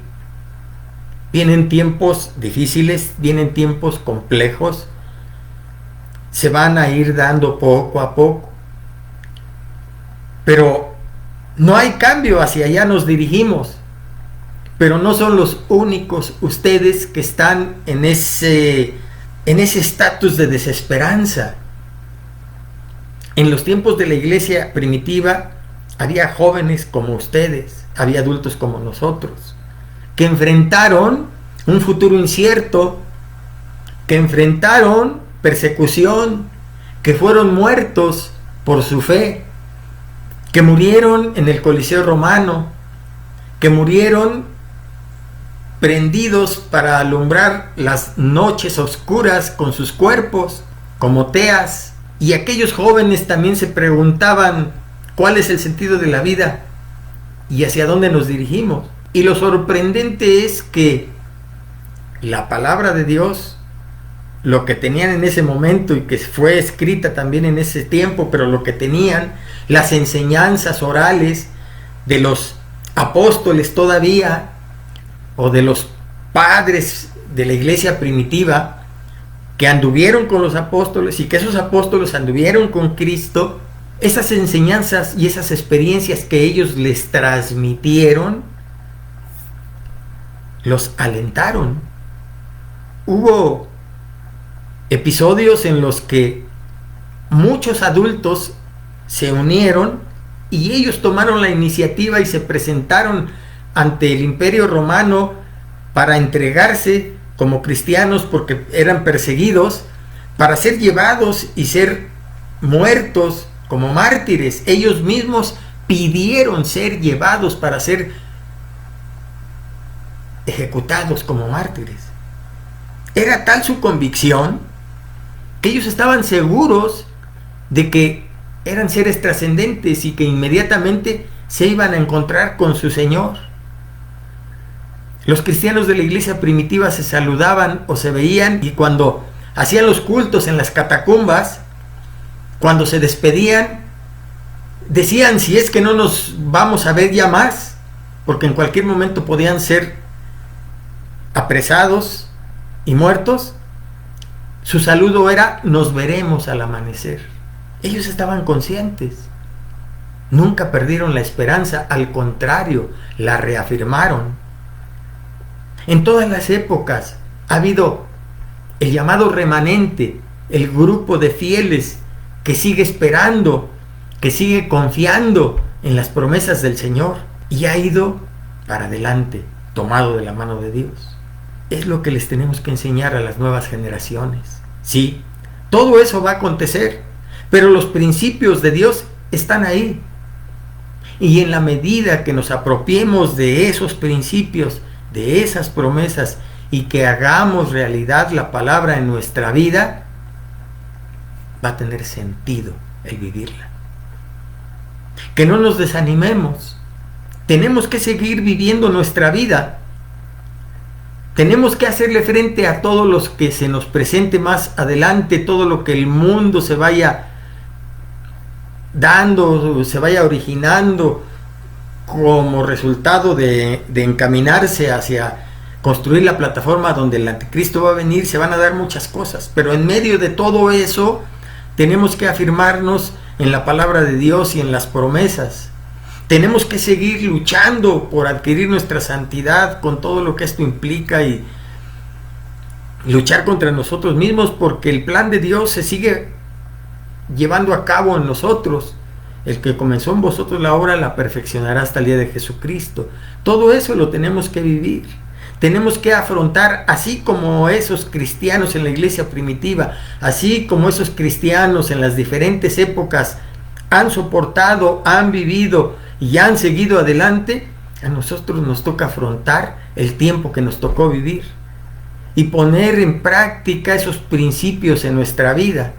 vienen tiempos difíciles, vienen tiempos complejos, se van a ir dando poco a poco, pero no hay cambio, hacia allá nos dirigimos. Pero no son los únicos ustedes que están en ese estatus de desesperanza. En los tiempos de la iglesia primitiva había jóvenes como ustedes, había adultos como nosotros, que enfrentaron un futuro incierto, que enfrentaron persecución, que fueron muertos por su fe, que murieron en el Coliseo Romano, que murieron prendidos para alumbrar las noches oscuras con sus cuerpos, como teas. Y aquellos jóvenes también se preguntaban cuál es el sentido de la vida y hacia dónde nos dirigimos. Y lo sorprendente es que la palabra de Dios, lo que tenían en ese momento y que fue escrita también en ese tiempo, pero lo que tenían, las enseñanzas orales de los apóstoles todavía, o de los padres de la iglesia primitiva, que anduvieron con los apóstoles y que esos apóstoles anduvieron con Cristo, esas enseñanzas y esas experiencias que ellos les transmitieron, los alentaron. Hubo episodios en los que muchos adultos se unieron y ellos tomaron la iniciativa y se presentaron ante el Imperio Romano para entregarse como cristianos porque eran perseguidos, para ser llevados y ser muertos como mártires. Ellos mismos pidieron ser llevados para ser ejecutados como mártires. Era tal su convicción que ellos estaban seguros de que eran seres trascendentes y que inmediatamente se iban a encontrar con su Señor. Los cristianos de la iglesia primitiva se saludaban o se veían, y cuando hacían los cultos en las catacumbas, cuando se despedían, decían: si es que no nos vamos a ver ya más, porque en cualquier momento podían ser apresados y muertos, su saludo era: nos veremos al amanecer. Ellos estaban conscientes, nunca perdieron la esperanza, al contrario, la reafirmaron. En todas las épocas ha habido el llamado remanente, el grupo de fieles que sigue esperando, que sigue confiando en las promesas del Señor y ha ido para adelante, tomado de la mano de Dios. Es lo que les tenemos que enseñar a las nuevas generaciones. Sí, todo eso va a acontecer, pero los principios de Dios están ahí. Y en la medida que nos apropiemos de esos principios, de esas promesas, y que hagamos realidad la palabra en nuestra vida, va a tener sentido el vivirla. Que no nos desanimemos. Tenemos que seguir viviendo nuestra vida. Tenemos que hacerle frente a todo lo que se nos presente más adelante, todo lo que el mundo se vaya dando, se vaya originando como resultado de encaminarse hacia construir la plataforma donde el anticristo va a venir. Se van a dar muchas cosas, pero en medio de todo eso tenemos que afirmarnos en la palabra de Dios y en las promesas. Tenemos que seguir luchando por adquirir nuestra santidad con todo lo que esto implica y luchar contra nosotros mismos, porque el plan de Dios se sigue llevando a cabo en nosotros. El que comenzó en vosotros la obra la perfeccionará hasta el día de Jesucristo. Todo eso lo tenemos que vivir. Tenemos que afrontar, así como esos cristianos en la iglesia primitiva, así como esos cristianos en las diferentes épocas han soportado, han vivido y han seguido adelante. A nosotros nos toca afrontar el tiempo que nos tocó vivir y poner en práctica esos principios en nuestra vida.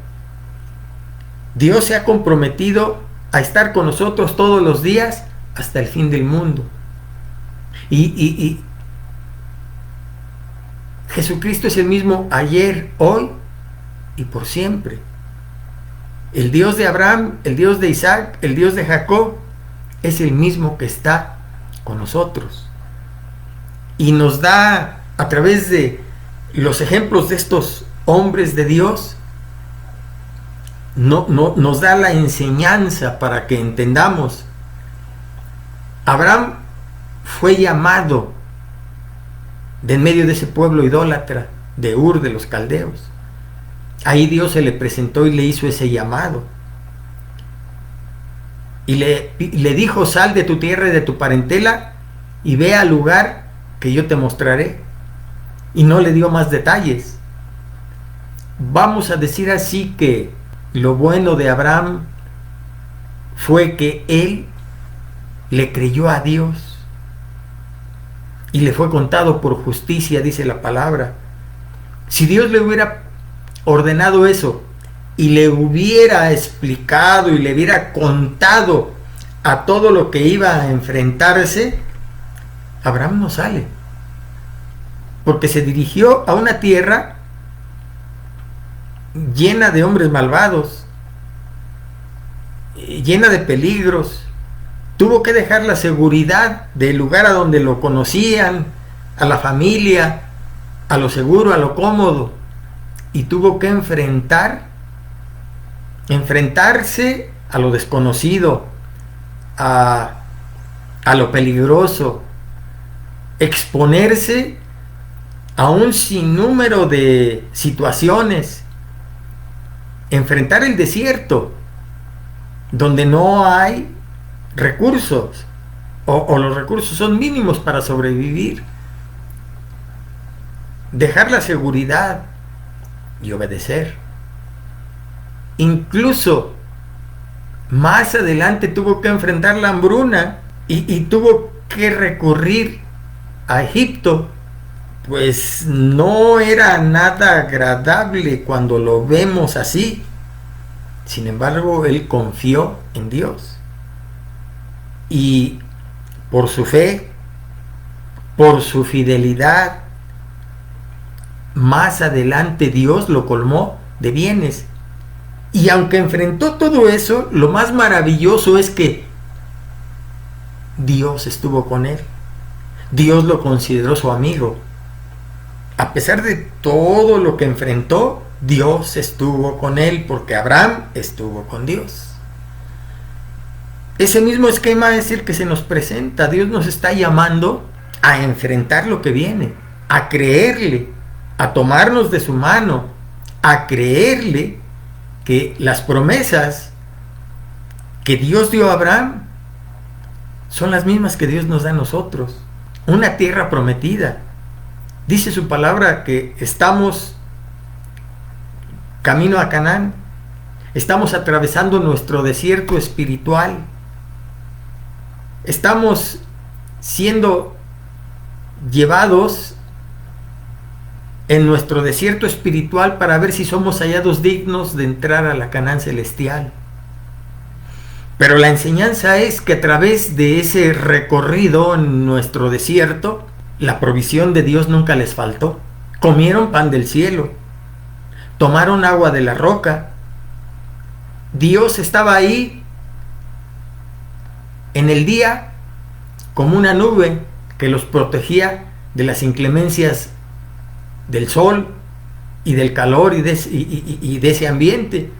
Dios se ha comprometido a estar con nosotros todos los días hasta el fin del mundo. Y Jesucristo es el mismo ayer, hoy y por siempre. El Dios de Abraham, el Dios de Isaac, el Dios de Jacob, es el mismo que está con nosotros. Y nos da, a través de los ejemplos de estos hombres de Dios, nos da la enseñanza para que entendamos. Abraham fue llamado de en medio de ese pueblo idólatra de Ur de los Caldeos. Ahí Dios se le presentó y le hizo ese llamado. Y le dijo: sal de tu tierra y de tu parentela y ve al lugar que yo te mostraré. Y no le dio más detalles. Vamos a decir así que lo bueno de Abraham fue que él le creyó a Dios y le fue contado por justicia, dice la palabra. Si Dios le hubiera ordenado eso y le hubiera explicado y le hubiera contado a todo lo que iba a enfrentarse, Abraham no sale, porque se dirigió a una tierra llena de hombres malvados, llena de peligros. Tuvo que dejar la seguridad del lugar a donde lo conocían, a la familia, a lo seguro, a lo cómodo, y tuvo que enfrentarse a lo desconocido, a lo peligroso, exponerse a un sinnúmero de situaciones, enfrentar el desierto donde no hay recursos o los recursos son mínimos para sobrevivir, dejar la seguridad y obedecer. Incluso más adelante tuvo que enfrentar la hambruna y tuvo que recurrir a Egipto, pues no era nada agradable cuando lo vemos así. Sin embargo, él confió en Dios y por su fe, por su fidelidad, más adelante Dios lo colmó de bienes. Y aunque enfrentó todo eso, lo más maravilloso es que Dios estuvo con él. Dios lo consideró su amigo. A pesar de todo lo que enfrentó, Dios estuvo con él, porque Abraham estuvo con Dios. Ese mismo esquema es el que se nos presenta. Dios nos está llamando a enfrentar lo que viene, a creerle, a tomarnos de su mano, a creerle que las promesas que Dios dio a Abraham son las mismas que Dios nos da a nosotros. Una tierra prometida. Dice su palabra que estamos camino a Canaán. Estamos atravesando nuestro desierto espiritual. Estamos siendo llevados en nuestro desierto espiritual para ver si somos hallados dignos de entrar a la Canaán celestial. Pero la enseñanza es que a través de ese recorrido en nuestro desierto, la provisión de Dios nunca les faltó. Comieron pan del cielo, tomaron agua de la roca. Dios estaba ahí en el día como una nube que los protegía de las inclemencias del sol y del calor y de ese ambiente.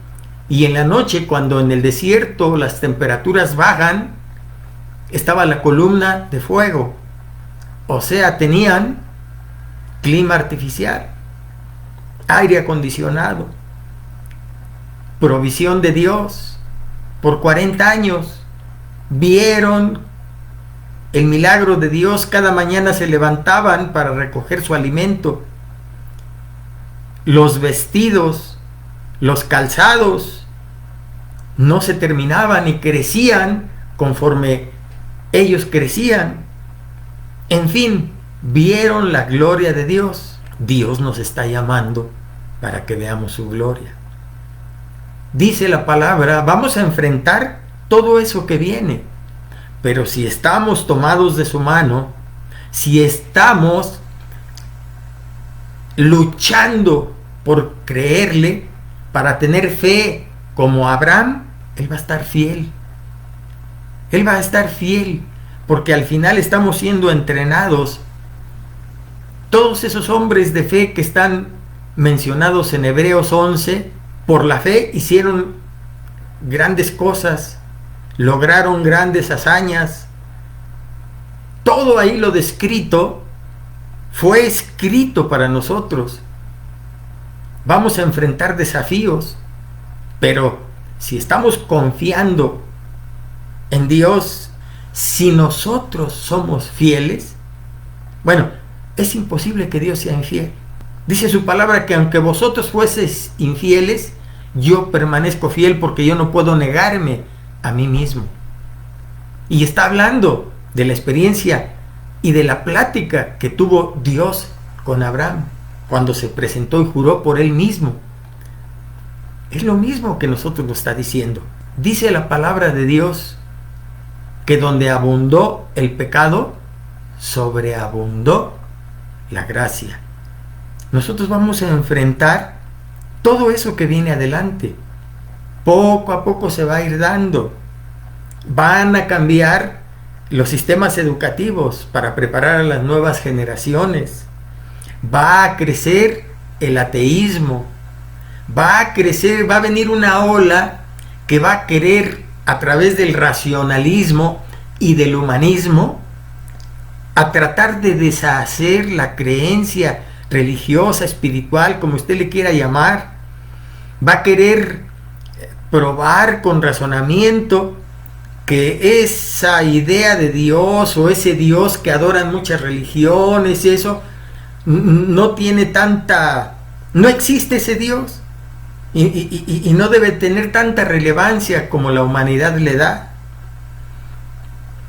Y en la noche, cuando en el desierto las temperaturas bajan, estaba la columna de fuego. O sea, tenían clima artificial, aire acondicionado, provisión de Dios. Por 40 años vieron el milagro de Dios. Cada mañana se levantaban para recoger su alimento. Los vestidos, los calzados no se terminaban y crecían conforme ellos crecían. En fin, vieron la gloria de Dios. Dios nos está llamando para que veamos su gloria. Dice la palabra, vamos a enfrentar todo eso que viene, pero si estamos tomados de su mano, si estamos luchando por creerle, para tener fe como Abraham, él va a estar fiel. Él va a estar fiel, porque al final estamos siendo entrenados. Todos esos hombres de fe que están mencionados en Hebreos 11, por la fe hicieron grandes cosas, lograron grandes hazañas. Todo ahí lo descrito fue escrito para nosotros. Vamos a enfrentar desafíos, pero si estamos confiando en Dios, si nosotros somos fieles, bueno, es imposible que Dios sea infiel. Dice su palabra que aunque vosotros fueseis infieles, yo permanezco fiel porque yo no puedo negarme a mí mismo. Y está hablando de la experiencia y de la plática que tuvo Dios con Abraham cuando se presentó y juró por él mismo. Es lo mismo que nosotros nos está diciendo. Dice la palabra de Dios que donde abundó el pecado, sobreabundó la gracia. Nosotros vamos a enfrentar todo eso que viene adelante. Poco a poco se va a ir dando. Van a cambiar los sistemas educativos para preparar a las nuevas generaciones. Va a crecer el ateísmo. Va a crecer, va a venir una ola que va a querer, a través del racionalismo y del humanismo, a tratar de deshacer la creencia religiosa, espiritual, como usted le quiera llamar. Va a querer probar con razonamiento que esa idea de Dios o ese Dios que adoran muchas religiones, eso no tiene tanta, no existe ese Dios y no debe tener tanta relevancia como la humanidad le da,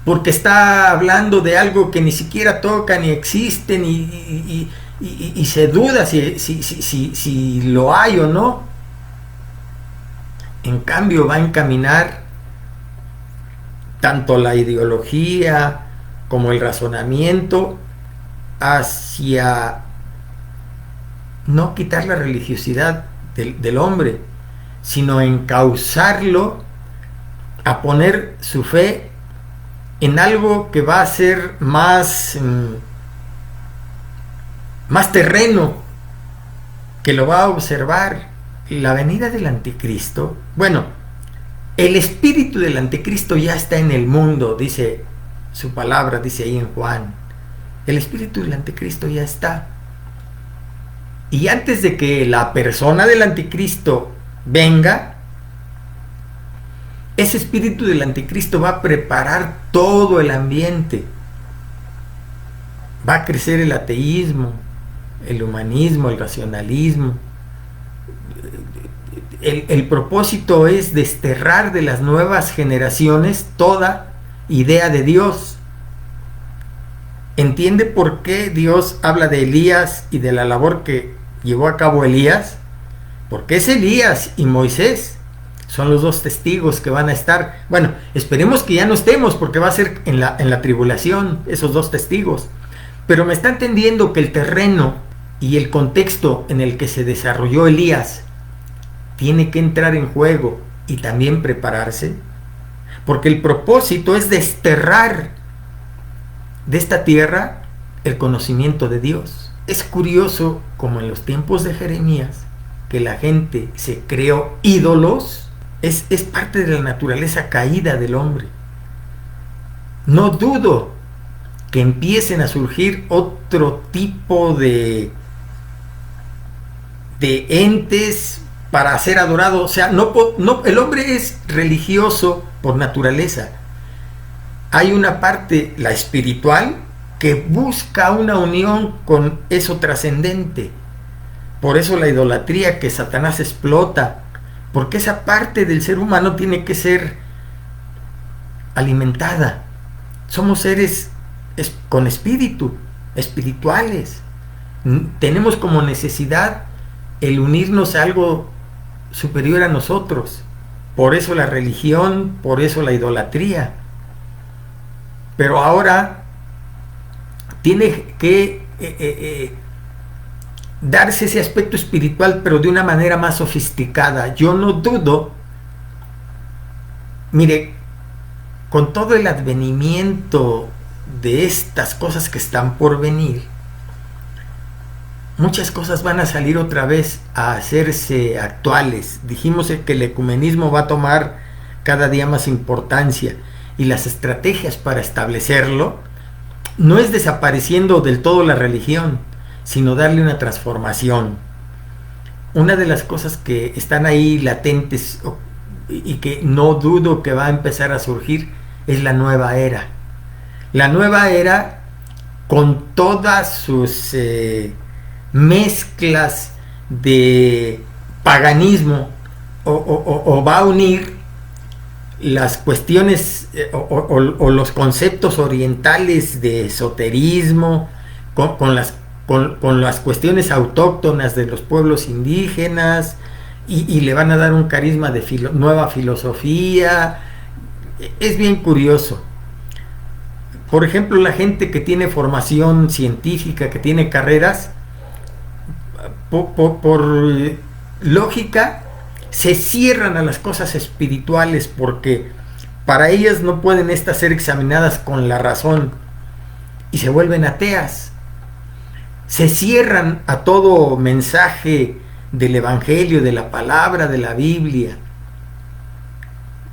porque está hablando de algo que ni siquiera toca ni existe y se duda si lo hay o no. En cambio va a encaminar tanto la ideología como el razonamiento hacia no quitar la religiosidad del hombre, sino encauzarlo a poner su fe en algo que va a ser más terreno, que lo va a observar. La venida del anticristo, bueno, el espíritu del anticristo ya está en el mundo, dice su palabra, dice ahí en Juan. El espíritu del anticristo ya está. Y antes de que la persona del anticristo venga, ese espíritu del anticristo va a preparar todo el ambiente. Va a crecer el ateísmo, el humanismo, el racionalismo. El propósito es desterrar de las nuevas generaciones toda idea de Dios. ¿Entiende por qué Dios habla de Elías y de la labor que llevó a cabo Elías? Porque es Elías y Moisés. Son los dos testigos que van a estar. Bueno, esperemos que ya no estemos, porque va a ser en la tribulación, esos dos testigos. Pero me está entendiendo que el terreno y el contexto en el que se desarrolló Elías tiene que entrar en juego y también prepararse, porque el propósito es desterrar de esta tierra el conocimiento de Dios. Es curioso como en los tiempos de Jeremías, que la gente se creó ídolos. Es parte de la naturaleza caída del hombre. No dudo que empiecen a surgir otro tipo de entes para ser adorado. O sea, no, el hombre es religioso por naturaleza. Hay una parte, la espiritual, que busca una unión con eso trascendente. Por eso la idolatría que Satanás explota, porque esa parte del ser humano tiene que ser alimentada. Somos seres con espíritu, espirituales. Tenemos como necesidad el unirnos a algo superior a nosotros. Por eso la religión, por eso la idolatría. Pero ahora tiene que darse ese aspecto espiritual, pero de una manera más sofisticada. Yo no dudo, mire, con todo el advenimiento de estas cosas que están por venir, muchas cosas van a salir otra vez a hacerse actuales. Dijimos que el ecumenismo va a tomar cada día más importancia, y las estrategias para establecerlo no es desapareciendo del todo la religión, sino darle una transformación. Una de las cosas que están ahí latentes y que no dudo que va a empezar a surgir es la nueva era. La nueva era, con todas sus mezclas de paganismo, o va a unir las cuestiones o los conceptos orientales de esoterismo con las cuestiones autóctonas de los pueblos indígenas, y le van a dar un carisma de nueva filosofía. Es bien curioso. Por ejemplo, la gente que tiene formación científica, que tiene carreras, por lógica, se cierran a las cosas espirituales, porque para ellas no pueden estas ser examinadas con la razón, y se vuelven ateas. Se cierran a todo mensaje del Evangelio, de la palabra, de la Biblia.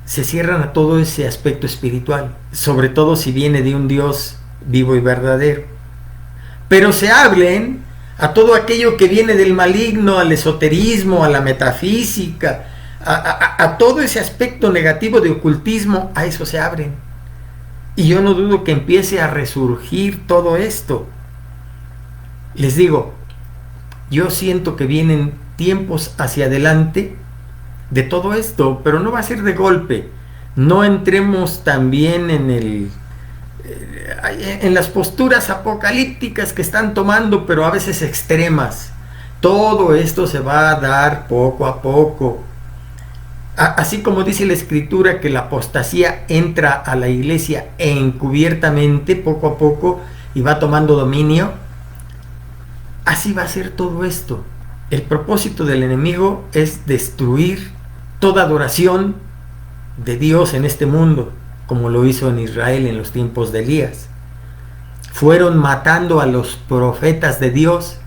Se cierran a todo ese aspecto espiritual, sobre todo si viene de un Dios vivo y verdadero. Pero se abren a todo aquello que viene del maligno, al esoterismo, a la metafísica, a todo ese aspecto negativo de ocultismo. A eso se abren. Y yo no dudo que empiece a resurgir todo esto. Les digo, yo siento que vienen tiempos hacia adelante de todo esto, pero no va a ser de golpe. No entremos también en las posturas apocalípticas que están tomando, pero a veces extremas. Todo esto se va a dar poco a poco. Así como dice la Escritura que la apostasía entra a la iglesia encubiertamente, poco a poco, y va tomando dominio, así va a ser todo esto. El propósito del enemigo es destruir toda adoración de Dios en este mundo, como lo hizo en Israel en los tiempos de Elías. Fueron matando a los profetas de Dios,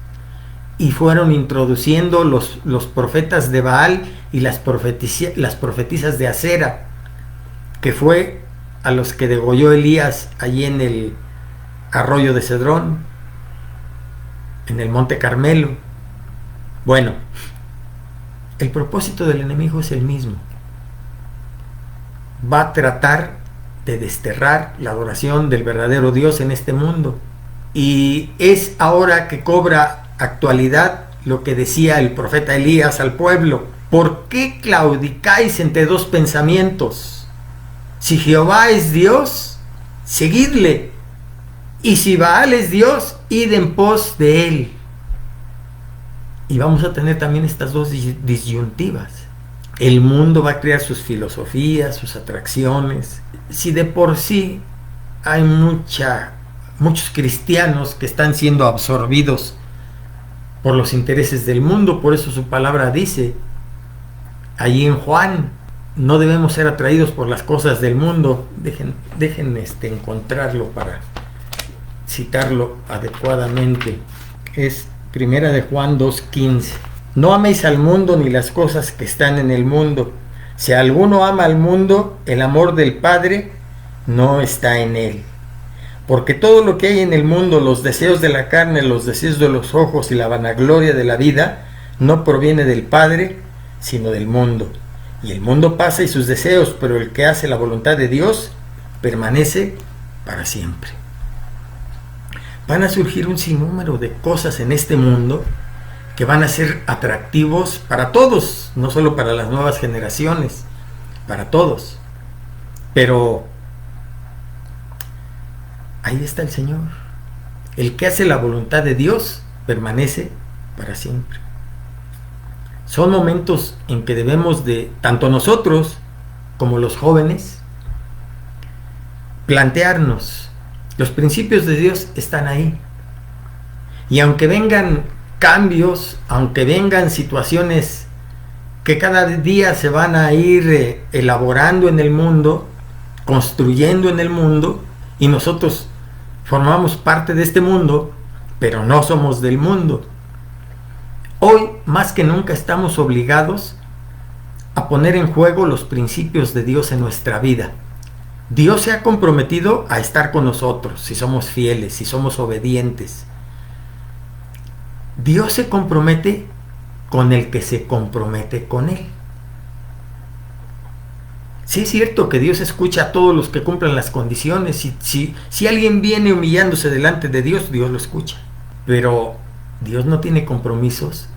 y fueron introduciendo los profetas de Baal y las profetisas de Acera, que fue a los que degolló Elías allí en el arroyo de Cedrón, en el monte Carmelo. Bueno, el propósito del enemigo es el mismo. Va a tratar de desterrar la adoración del verdadero Dios en este mundo. Y es ahora que cobra actualidad lo que decía el profeta Elías al pueblo: ¿por qué claudicáis entre dos pensamientos? Si Jehová es Dios, seguidle, y si Baal es Dios, id en pos de él. Y vamos a tener también estas dos disyuntivas. El mundo va a crear sus filosofías, sus atracciones. Si de por sí hay muchos cristianos que están siendo absorbidos por los intereses del mundo, por eso su palabra dice allí en Juan: no debemos ser atraídos por las cosas del mundo. Dejen encontrarlo para citarlo adecuadamente. Es Primera de Juan 2:15. No améis al mundo ni las cosas que están en el mundo. Si alguno ama al mundo, el amor del Padre no está en él. Porque todo lo que hay en el mundo, los deseos de la carne, los deseos de los ojos y la vanagloria de la vida, no proviene del Padre, sino del mundo. Y el mundo pasa y sus deseos, pero el que hace la voluntad de Dios permanece para siempre. Van a surgir un sinnúmero de cosas en este mundo que van a ser atractivos para todos, no solo para las nuevas generaciones, para todos. Pero ahí está el Señor. El que hace la voluntad de Dios permanece para siempre. Son momentos en que debemos de, tanto nosotros como los jóvenes, plantearnos: los principios de Dios están ahí. Y aunque vengan cambios, aunque vengan situaciones que cada día se van a ir elaborando en el mundo, construyendo en el mundo, y nosotros formamos parte de este mundo, pero no somos del mundo. Hoy, más que nunca, estamos obligados a poner en juego los principios de Dios en nuestra vida. Dios se ha comprometido a estar con nosotros, si somos fieles, si somos obedientes. Dios se compromete con el que se compromete con Él. Sí es cierto que Dios escucha a todos los que cumplan las condiciones. Si alguien viene humillándose delante de Dios, Dios lo escucha. Pero Dios no tiene compromisos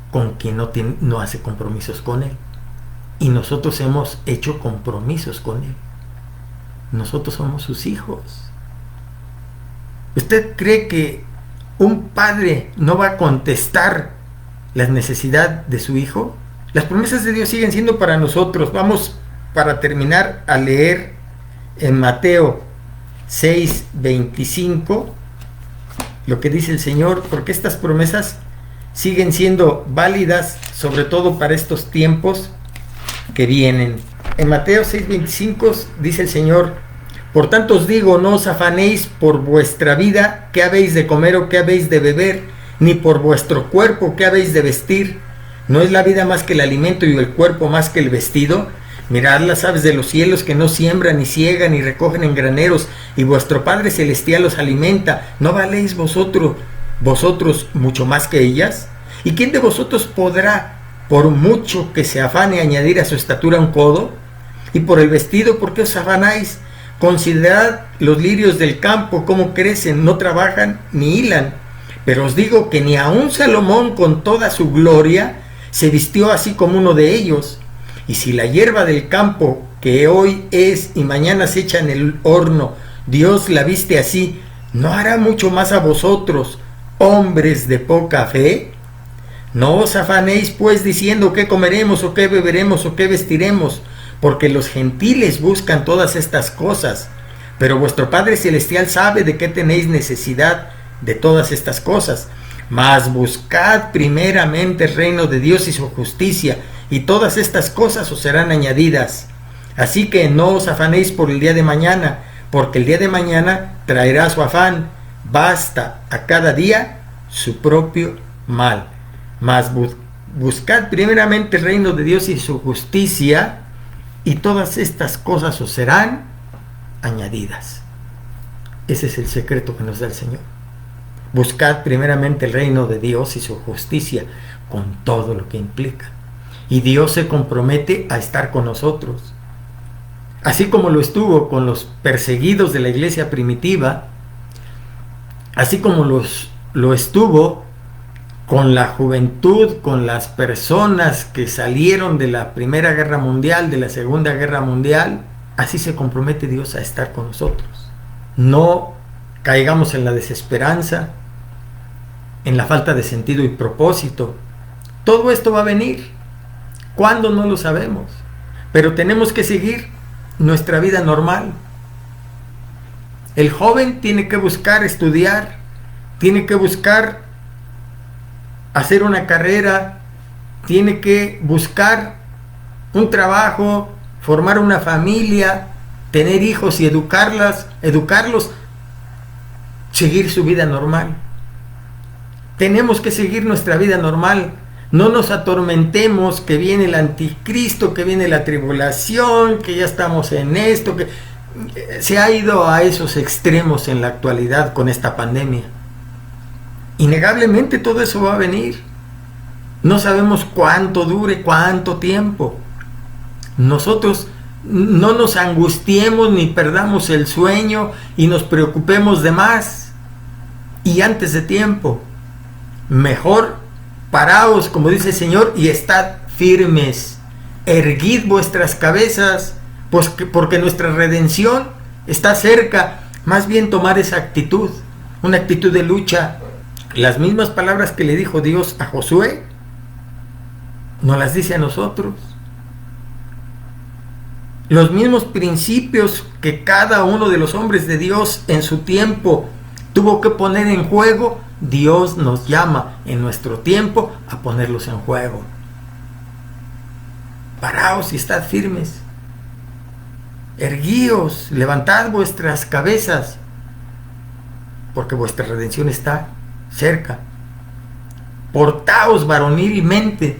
con quien no hace compromisos con Él. Y nosotros hemos hecho compromisos con Él. Nosotros somos sus hijos. ¿Usted cree que un padre no va a contestar las necesidades de su hijo? Las promesas de Dios siguen siendo para nosotros. Vamos, para terminar, a leer en Mateo 6:25 lo que dice el Señor, porque estas promesas siguen siendo válidas, sobre todo para estos tiempos que vienen. En Mateo 6:25 dice el Señor: por tanto os digo, no os afanéis por vuestra vida, qué habéis de comer o qué habéis de beber, ni por vuestro cuerpo, qué habéis de vestir. ¿No es la vida más que el alimento y el cuerpo más que el vestido? Mirad las aves de los cielos, que no siembran, ni ciegan, ni recogen en graneros, y vuestro Padre Celestial los alimenta. ¿No valéis vosotros mucho más que ellas? ¿Y quién de vosotros podrá, por mucho que se afane, añadir a su estatura un codo? Y por el vestido, ¿por qué os afanáis? Considerad los lirios del campo, cómo crecen, no trabajan ni hilan. Pero os digo que ni aun Salomón, con toda su gloria, se vistió así como uno de ellos. Y si la hierba del campo, que hoy es y mañana se echa en el horno, Dios la viste así, ¿no hará mucho más a vosotros, hombres de poca fe? No os afanéis pues diciendo qué comeremos o qué beberemos o qué vestiremos, porque los gentiles buscan todas estas cosas, pero vuestro Padre Celestial sabe de qué tenéis necesidad de todas estas cosas. Mas buscad primeramente el reino de Dios y su justicia, y todas estas cosas os serán añadidas. Así que no os afanéis por el día de mañana, porque el día de mañana traerá su afán. Basta a cada día su propio mal. Mas buscad primeramente el reino de Dios y su justicia, y todas estas cosas os serán añadidas. Ese es el secreto que nos da el Señor. Buscad primeramente el reino de Dios y su justicia, con todo lo que implica. Y Dios se compromete a estar con nosotros. Así como lo estuvo con los perseguidos de la iglesia primitiva, así como lo estuvo con la juventud, con las personas que salieron de la Primera Guerra Mundial, de la Segunda Guerra Mundial, así se compromete Dios a estar con nosotros. No caigamos en la desesperanza, en la falta de sentido y propósito. Todo esto va a venir. ¿Cuándo? No lo sabemos. Pero tenemos que seguir nuestra vida normal. El joven tiene que buscar estudiar, tiene que buscar hacer una carrera, tiene que buscar un trabajo, formar una familia, tener hijos y educarlos, seguir su vida normal. Tenemos que seguir nuestra vida normal. No nos atormentemos que viene el anticristo, que viene la tribulación, que ya estamos en esto, que se ha ido a esos extremos en la actualidad con esta pandemia. Innegablemente todo eso va a venir. No sabemos cuánto dure, cuánto tiempo. Nosotros no nos angustiemos ni perdamos el sueño y nos preocupemos de más y antes de tiempo. Mejor paraos, como dice el Señor, y estad firmes. Erguid vuestras cabezas, pues porque nuestra redención está cerca. Más bien tomar esa actitud, una actitud de lucha. Las mismas palabras que le dijo Dios a Josué, nos las dice a nosotros. Los mismos principios que cada uno de los hombres de Dios en su tiempo tuvo que poner en juego, Dios nos llama en nuestro tiempo a ponerlos en juego. Paraos y estad firmes. Erguíos, levantad vuestras cabezas, porque vuestra redención está cerca. Portaos varonilmente.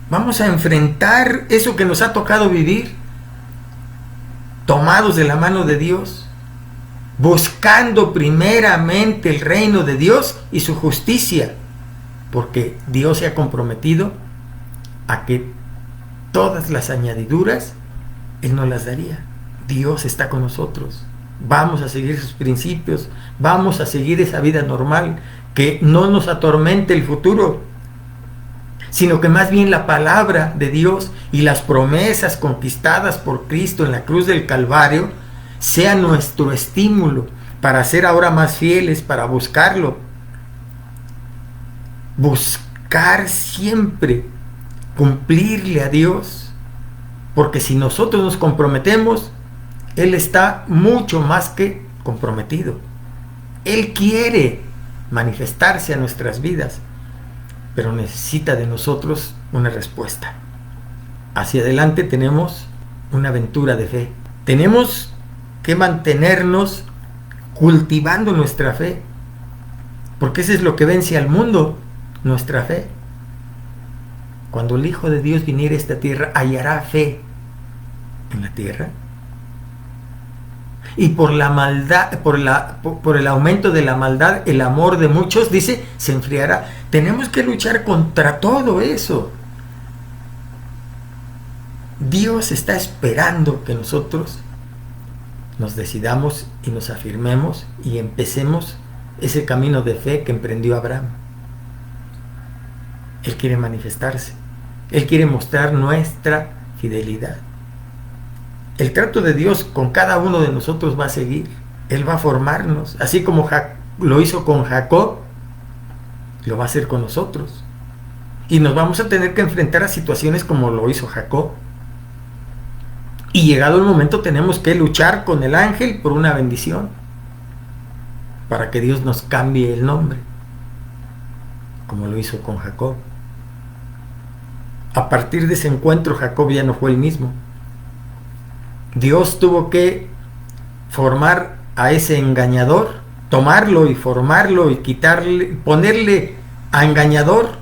Vamos a enfrentar eso que nos ha tocado vivir, tomados de la mano de Dios, buscando primeramente el reino de Dios y su justicia, porque Dios se ha comprometido a que todas las añadiduras Él nos las daría. Dios está con nosotros. Vamos a seguir sus principios, vamos a seguir esa vida normal, que no nos atormente el futuro, sino que más bien la palabra de Dios y las promesas conquistadas por Cristo en la cruz del Calvario sea nuestro estímulo para ser ahora más fieles, para buscarlo. Buscar siempre cumplirle a Dios, porque si nosotros nos comprometemos, Él está mucho más que comprometido. Él quiere manifestarse a nuestras vidas, pero necesita de nosotros una respuesta. Hacia adelante tenemos una aventura de fe. Tenemos que mantenernos cultivando nuestra fe, porque eso es lo que vence al mundo, nuestra fe. Cuando el Hijo de Dios viniere a esta tierra, hallará fe en la tierra. Y por la maldad, por el aumento de la maldad, el amor de muchos, dice, se enfriará. Tenemos que luchar contra todo eso. Dios está esperando que nosotros nos decidamos y nos afirmemos y empecemos ese camino de fe que emprendió Abraham. Él quiere manifestarse. Él quiere mostrar nuestra fidelidad. El trato de Dios con cada uno de nosotros va a seguir. Él va a formarnos. Así como lo hizo con Jacob, lo va a hacer con nosotros. Y nos vamos a tener que enfrentar a situaciones como lo hizo Jacob. Y llegado el momento tenemos que luchar con el ángel por una bendición, para que Dios nos cambie el nombre, como lo hizo con Jacob. A partir de ese encuentro, Jacob ya no fue el mismo. Dios tuvo que formar a ese engañador, tomarlo y formarlo y quitarle, ponerle a engañador